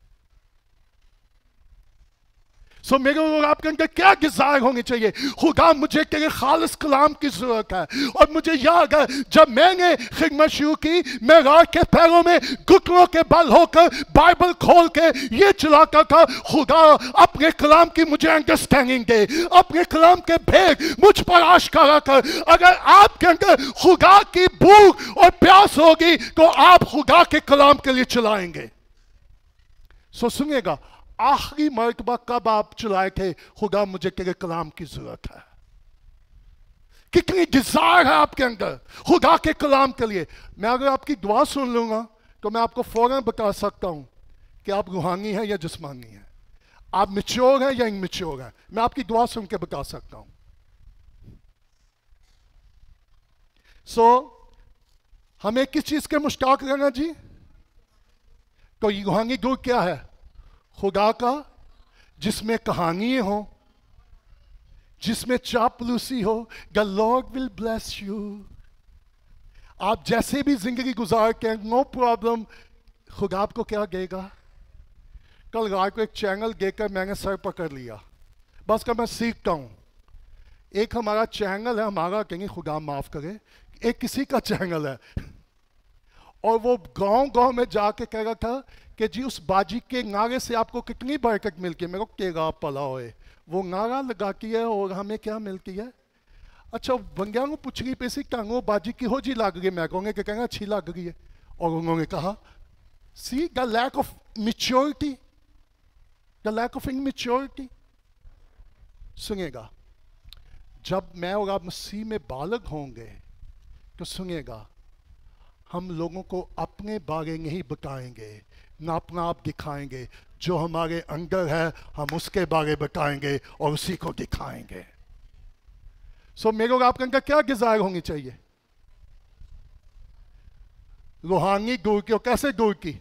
सो मेरे और आपके अंदर क्या डिजायर होनी चाहिए? खुदा मुझे तेरे खालिस कलाम की जरूरत है। और मुझे याद है जब मैंने खिदमत शुरू की, मैं रात के पैरों में घुटनों के बल होकर बाइबल खोल के ये चलाता था, खुदा अपने कलाम की मुझे अंडरस्टैंडिंग दे, अपने कलाम के भेद मुझ पर आश्कारा कर। अगर आपके अंदर खुदा की भूख और प्यास होगी तो आप खुदा के कलाम के लिए चलाएंगे। सो सुनिएगा, आखिरी मर्तबा कब आप चलाए थे, खुदा मुझे तेरे कलाम की जरूरत है? कितनी डिजायर है आपके अंदर खुदा के कलाम के लिए? मैं अगर आपकी दुआ सुन लूंगा तो मैं आपको फौरन बता सकता हूं कि आप रूहानी हैं या जिस्मानी हैं, आप मैच्योर हैं या इनमैच्योर हैं। मैं आपकी दुआ सुन के बता सकता हूं। सो हमें किस चीज के मुश्ताक रहना जी? तो रूहानी दूर क्या है? खुदा का, जिसमें कहानियां हो, जिसमें चापलूसी हो। The Lord will bless you. आप जैसे भी जिंदगी गुजार के, नो प्रॉब्लम, खुदा आपको क्या देगा? कल रात को एक चैनल देकर मैंने सर पकड़ लिया, बस का मैं सीखता हूं। एक हमारा चैनल है, हमारा कहीं खुदा माफ करे, एक किसी का चैनल है, और वो गांव में जाके कह रहा था कि जी उस बाजी के नारे से आपको कितनी बरकत मिलती है। मेरे को केगा पला होए, वो नारा लगाती है और हमें क्या मिलती है? अच्छा, बंगिया को पूछ रही पैसे टांगो बाजी की हो जी लग रही है, मैं कहूँगा कि कहना अच्छी लग रही है। और उन्होंने कहा See the lack of maturity, the lack of immaturity. सुनिएगा, जब मैं और आप मसीह में बालक होंगे तो सुनिएगा, हम लोगों को अपने बारे नहीं बताएंगे, ना अपना आप दिखाएंगे। जो हमारे अंदर है हम उसके बारे बताएंगे और उसी को दिखाएंगे। सो मेरे और आपके अंदर क्या डिजायर होनी चाहिए? रूहानी दूर की। और कैसे दूर की?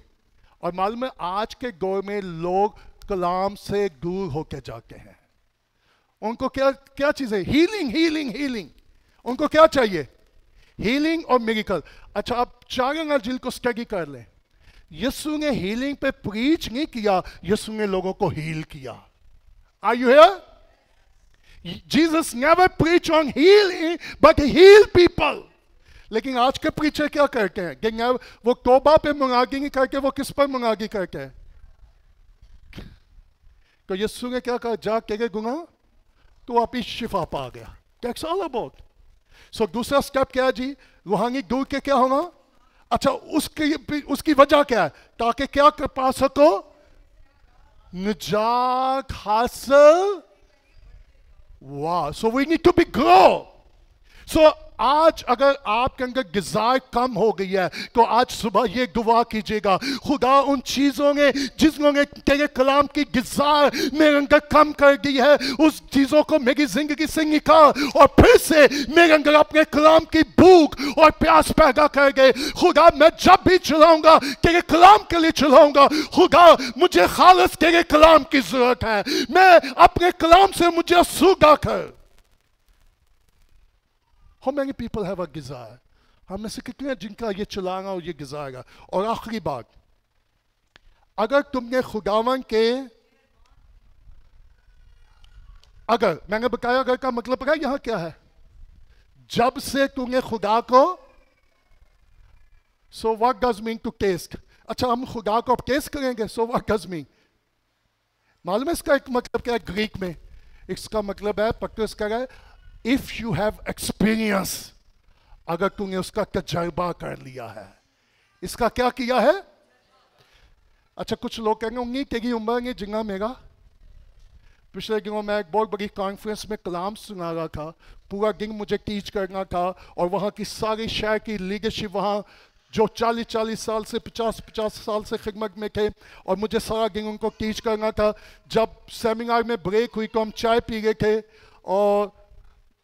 और मालूम है आज के दौर में लोग कलाम से दूर होके जाते हैं। उनको क्या क्या चीजें? Healing healing healing. उनको क्या चाहिए? हीलिंग और मिरेकल। अच्छा, आप 4 अंजील को स्टडी कर लें। यीशु ने हीलिंग पे प्रीच नहीं किया, यीशु ने लोगों को हील किया। Are you here? Jesus never preach on healing but heal people. लेकिन आज के प्रीचर क्या करते हैं कि वो तौबा पे मुनादी नहीं करके, वो किस पर मुनादी करते हैं? तो यीशु ने क्या कहा? जा तेरे गुनाह तो वापिस शिफा पा गया। That's all about. So दूसरा स्टेप क्या है जी? रूहानी दूर के क्या होना? अच्छा, उसकी वजह क्या है? ताकि क्या कर पा सको? निजात हासिल। वाह, so we need to be grow. So आज अगर आपके अंदर गिज़ार कम हो गई है तो आज सुबह ये दुआ कीजिएगा, खुदा उन चीज़ों ने जिसने ने तेरे कलाम की गिज़ार मेरे अंदर कम कर दी है, उस चीज़ों को मेरी जिंदगी से निकाल और फिर से मेरे अंदर अपने कलाम की भूख और प्यास पैदा कर गए। खुदा मैं जब भी चलाऊंगा तेरे कलाम के लिए चलाऊंगा। खुदा मुझे खालिस तेरे कलाम की जरूरत है। मैं अपने कलाम से मुझे आसूदा कर। How many people have a desire? हम में से कितने हैं जिनका ये चलाना और ये गिज़ाएगा? और आखिरी बात, अगर तुमने खुदावन के, अगर मैंने बताया अगर का मतलब पता यहां क्या है? जब से तुमने खुदा को, so what does mean to taste? अच्छा, हम खुदा को अब टेस्ट करेंगे, so what does mean? मालूम है इसका एक मतलब क्या है ग्रीक में? इसका मतलब है, पक्का इसका है, If you have experience, अगर तूने उसका तजर्बा कर लिया है। इसका क्या किया है? अच्छा, कुछ लोग कहेंगे उंगी तेरी उम्र नहीं जिंगा मेरा। पिछले दिनों मैं एक बहुत बड़ी कॉन्फ्रेंस में कलाम सुना रहा था, पूरा दिन मुझे टीच करना था और वहाँ की सारी शहर की लीडरशिप, वहाँ जो 40-40 साल से 50-50 साल से खिदमत में थे, और मुझे सारा दिन उनको टीच करना था। जब सेमिनार में ब्रेक हुई तो हम चाय पी गए थे और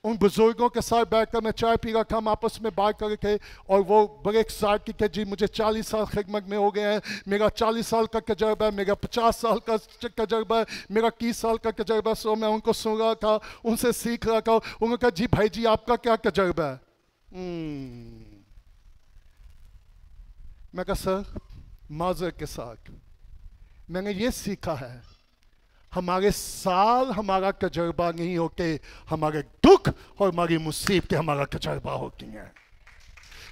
उन बुजुर्गों के साथ बैठकर मैं चाय पी रहा था, हम आपस में बात कर रहे थे और वो बड़े एक्साइटेड थे, जी मुझे 40 साल खिदमत में हो गए हैं, मेरा 40 साल का तजर्बा है, मेरा 50 साल का तजर्बा है, मेरा 30 साल का तजर्बा। सो मैं उनको सुन रहा था, उनसे सीख रहा था। उन्होंने कहा जी भाई जी आपका क्या तजर्बा है? मैं कहा सर माजर के साथ मैंने ये सीखा है, हमारे साल हमारा तजर्बा नहीं होते, हमारे दुख और हमारी मुसीबतें हमारा तजर्बा होती हैं।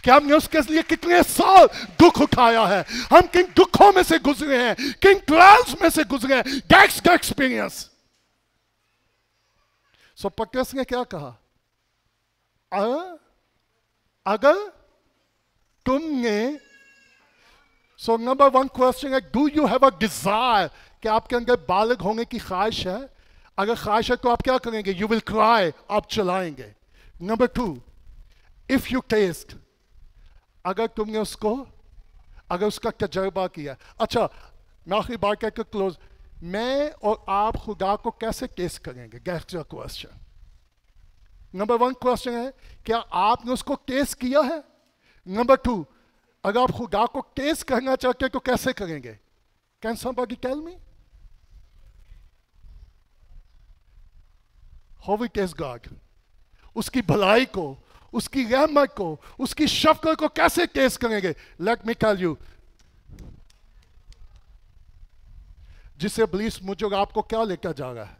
कि हमने उसके लिए कितने साल दुख उठाया है, हम किन दुखों में से गुजरे हैं, किन ट्रायल्स में से गुजरे हैं। That's the experience. सो पटरस ने क्या कहा? अगर तुमने, सो नंबर 1 क्वेश्चन है, do you have a desire? कि आपके अंदर बालक होने की ख्वाहिश है? अगर ख्वाहिश है तो आप क्या करेंगे? यू विल क्राई, आप चलाएंगे। नंबर 2, इफ यू टेस्ट, अगर तुमने उसको, अगर उसका तजर्बा किया। अच्छा, मैं आखिरी बात कहकर क्लोज, मैं और आप खुदा को कैसे टेस्ट करेंगे? That's your question. Number 1 question है, क्या आपने उसको टेस्ट किया है? नंबर 2, अगर आप खुदा को टेस्ट करना चाहते हैं तो कैसे करेंगे? Can somebody tell me? How we taste God? उसकी भलाई को, उसकी रहमत को, उसकी शफ़क़त को कैसे टेस्ट करेंगे? Let me tell you. जिससे इब्लीस मुझे और आपको क्या लेकर जा रहा है?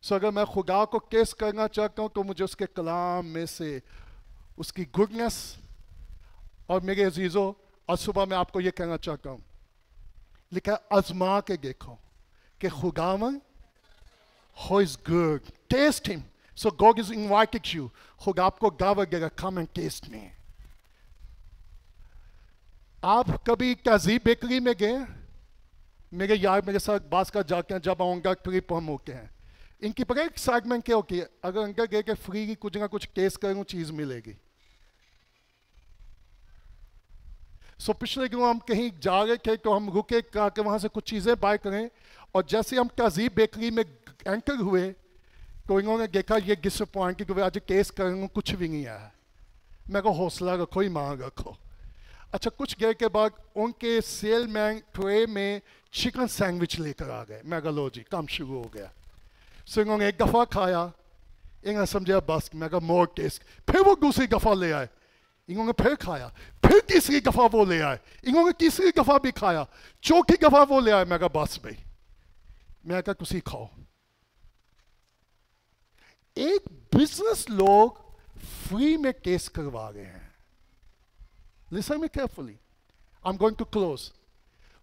सो अगर मैं खुदा को टेस्ट करना चाहता हूं तो मुझे उसके कलाम में से उसकी गुडनेस, और मेरे अजीजों आज सुबह मैं आपको ये कहना चाहता हूं, लिखा आजमा के देखो कि खुदावन Who is good? Taste him. So God is inviting you. खुदा आपको दावत देगा, come and taste me. आप कभी तहजीब बेकरी में गए? मेरे यार मेरे साथ बास का जाके हैं, जब आऊँगा ट्रिप हम होके हैं। इनकी पता है एक्साइटमेंट क्या होती है? अगर अंदर गए कि फ्री की कुछ ना कुछ टेस्ट करूँ, चीज़ मिलेगी। सो पिछले दिनों हम कहीं जा रहे थे तो हम रुके के वहाँ से कुछ चीज़ें बाय करें, और जैसे हम तहजीब बेकरी में एंटर हुए तो इन्होंने देखा ये डिसअपॉइंट कि आज टेस्ट करूँ कुछ भी नहीं आया। मैं को हौसला रखो, ईमान रखो। अच्छा, कुछ देर के बाद उनके सेलमैन ट्रे में चिकन सैंडविच लेकर आ गए। मैं लो जी, काम शुरू हो गया। सो इन्होंने एक दफ़ा खाया, इन्होंने समझा बस, मैं कहा मोर टेस्ट। फिर वो दूसरी दफ़ा ले आए, इन्होंने फिर खाया, फिर तीसरी दफ़ा वो ले आए, इन्होंने तीसरी दफ़ा भी खाया, चौथी दफ़ा वो ले आए। मैं कहा बस भाई, मैं कहा तुसी खाओ। एक बिजनेस लोग फ्री में टेस्ट करवा रहे हैं। Listen me carefully. I'm going to close.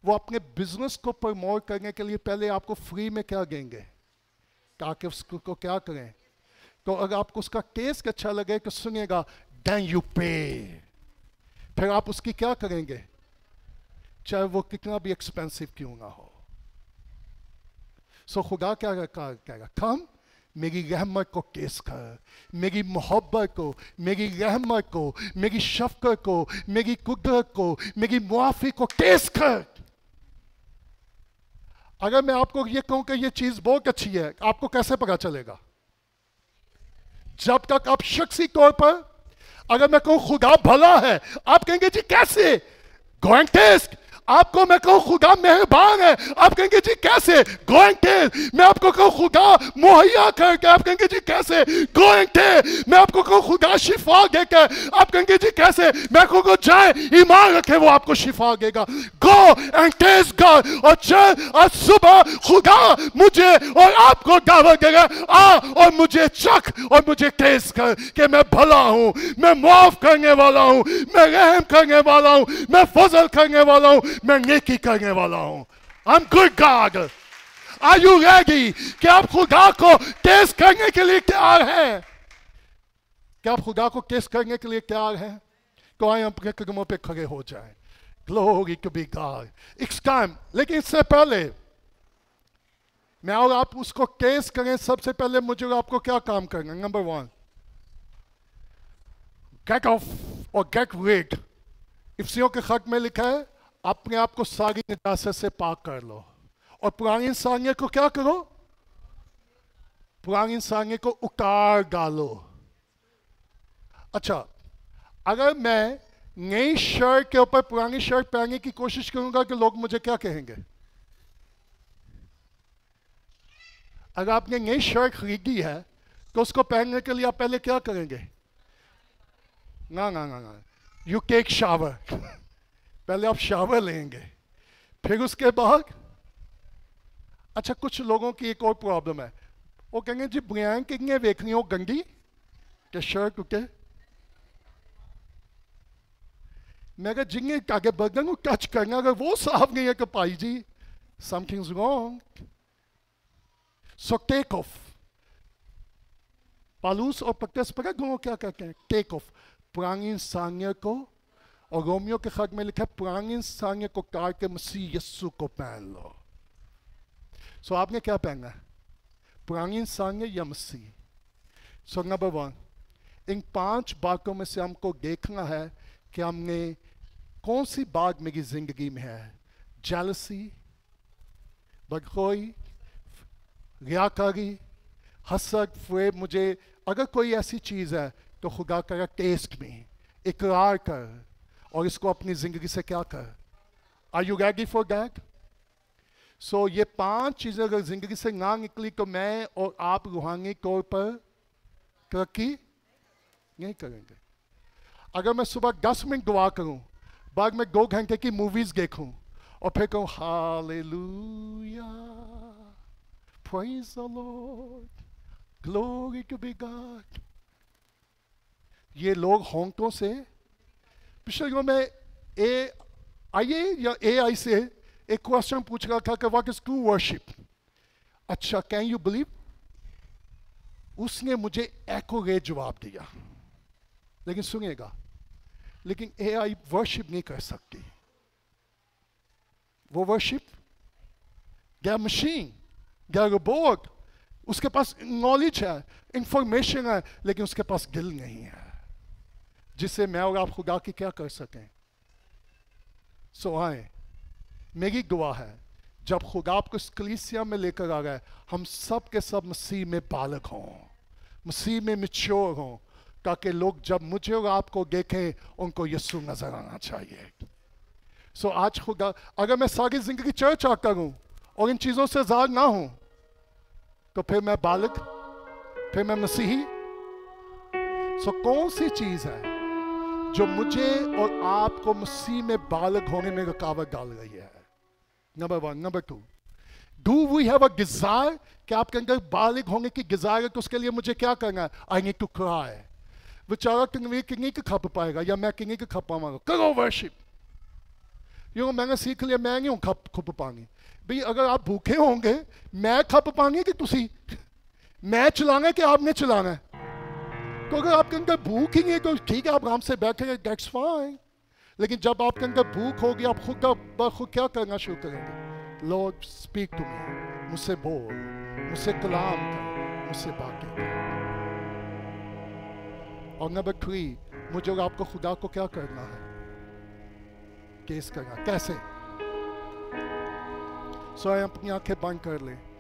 वो अपने बिजनेस को प्रमोट करने के लिए पहले आपको फ्री में क्या देंगे ताकि उसको क्या करें। तो अगर आपको उसका टेस्ट अच्छा लगे तो सुनिएगा, then you pay। फिर आप उसकी क्या करेंगे, चाहे वो कितना भी एक्सपेंसिव क्यों ना हो। सो खुदा क्या कहेगा, कम मेरी रहमत को टेस्ट कर, मेरी मोहब्बत को, मेरी रहमत को, मेरी शफकत को, मेरी कुदरत को, मेरी मुआफी को टेस्ट कर। अगर मैं आपको ये कहूं कि ये चीज बहुत अच्छी है, आपको कैसे पता चलेगा? जब तक आप शख्सी तौर पर, अगर मैं कहूं खुदा भला है, आप कहेंगे जी कैसे? Go and test. आपको मैं कहूं खुदा मेहरबान है, आप कहेंगे जी कैसे? Go and test. मैं आपको कहूं खुदा मुहैया करके, आप कहेंगे जी कैसे? Go and test. मैं आपको कहूं खुदा शिफा देकर, आप कहेंगे जी कैसे? मैं कहूंगा जाए, ईमान रखे, वो आपको शिफा देगा। Go and test God. और चल आज सुबह खुदा मुझे और आपको दावत देगा, आ और मुझे चख और मुझे टेस्ट कर कि मैं भला हूं, मैं माफ करने वाला हूं, मैं रहम करने वाला हूं, मैं फजल करने वाला हूं, मैं नेकी करने वाला हूं। I'm good God। Are you ready? क्या आप खुदा को टेस्ट करने के लिए तैयार हैं? क्या आप खुदा को टेस्ट करने के लिए तैयार हैं? तो आए अपने कदमों पे खड़े हो जाएं। Glory to be God। It's time। लेकिन इससे पहले मैं और आप उसको टेस्ट करें, सबसे पहले मुझे और आपको क्या काम करना? नंबर 1, get off और get rid। इफ्सियों के खत में लिखा है, अपने आप को सारी निजात से पाक कर लो और पुरानी इंसानियत को क्या करो? पुरानी इंसानियत को उतार डालो। अच्छा, अगर मैं नई शर्ट के ऊपर पुरानी शर्ट पहनने की कोशिश करूंगा कि लोग मुझे क्या कहेंगे? अगर आपने नई शर्ट खरीदी है तो उसको पहनने के लिए आप पहले क्या करेंगे? ना ना ना ना, यू टेक शावर। पहले आप शावर लेंगे, फिर उसके बाद, अच्छा कुछ लोगों की एक और प्रॉब्लम है, वो कहेंगे जी बनियान कितने देखनी हो गंदी के शर्ट उके। मैं कहा जिंगे आगे बदन को टच करना, अगर वो साफ नहीं है तो भाई जी something's wrong. So take off. पालूस और पक्तस पर दोनों क्या कहते हैं? Take off. पुरानी इंसानियत को, और रोमियो के खत में लिखा है पुरानी इंसानियत को काट के मसीह यस्सु को पहन लो। सो आपने क्या पहनना है? पुरानी इंसानियत या मसीह? सो नंबर 1, इन 5 बातों में से हमको देखना है कि हमने कौन सी बात मेरी जिंदगी में है। जेलसी, बदखोई, रियाकारी, हसद, फरेब। मुझे अगर कोई ऐसी चीज है तो खुदा करा टेस्ट में, इकरार कर और इसको अपनी जिंदगी से क्या कर। Are you ready for that? So ये 5 चीजें अगर जिंदगी से ना निकली तो मैं और आप रूहानी तौर पर तरक्की नहीं करेंगे। अगर मैं सुबह 10 मिनट दुआ करूं, बाद में 2 घंटे की मूवीज देखूं और फिर कहूं hallelujah, praise the Lord, glory to be God. ये लोग होंठों से, पिछले दिनों में AI से एक क्वेश्चन पूछ रहा था कि व्हाट इज ट्रू वर्शिप। अच्छा, कैन यू बिलीव, उसने मुझे एक्यूरेट जवाब दिया। लेकिन सुनिएगा, लेकिन AI वर्शिप नहीं कर सकती। वो वर्शिप? क्या मशीन, क्या रोबोट? उसके पास नॉलेज है, इंफॉर्मेशन है, लेकिन उसके पास दिल नहीं है जिससे मैं और आप खुदा की क्या कर सकें। सो आए, मेरी दुआ है जब खुदा आपको इस कलीसिया में लेकर आ रहा है, हम सब के सब मसीह में बालक हों, मसीह में मैच्योर हों, ताकि लोग जब मुझे और आपको देखें उनको यीशु नजर आना चाहिए। सो आज खुदा, अगर मैं सारी जिंदगी चर्च आकर हूं और इन चीजों से जार ना हूं, तो फिर मैं बालक, फिर मैं मसीही? सो कौन सी चीज है जो मुझे और आपको मसीह में बालक होने में रुकावट डाल रही है? Number 1। Number 2, do we have a desire? कि आपके अंदर बालिग होने की डिजायर है, तो उसके लिए मुझे क्या करना है? I need to cry. बेचारा किंग के खप पाएगा या मैं किंग के खप पाऊंगा? करो वर्शिप। मैंने सीख लिया, मैं नहीं हूं खप पानी। भाई अगर आप भूखे होंगे, मैं खप पानी कि तुसी? मैं चलाना है कि आपने चलाना है? तो अगर आपके अंदर भूख ही नहीं है तो ठीक है, आप आराम से बैठेंगे, दैट्स फाइन। लेकिन जब आपके अंदर भूख होगी, आप खुद क्या करना शुरू करेंगे? लॉर्ड स्पीक टू मी, मुझसे बोल, मुझसे कलाम कर, मुझसे बातें कर। और नंबर 3, मुझे और आपको खुदा को क्या करना है? केस करना। कैसे? सो अपनी आंखें बंद कर ले।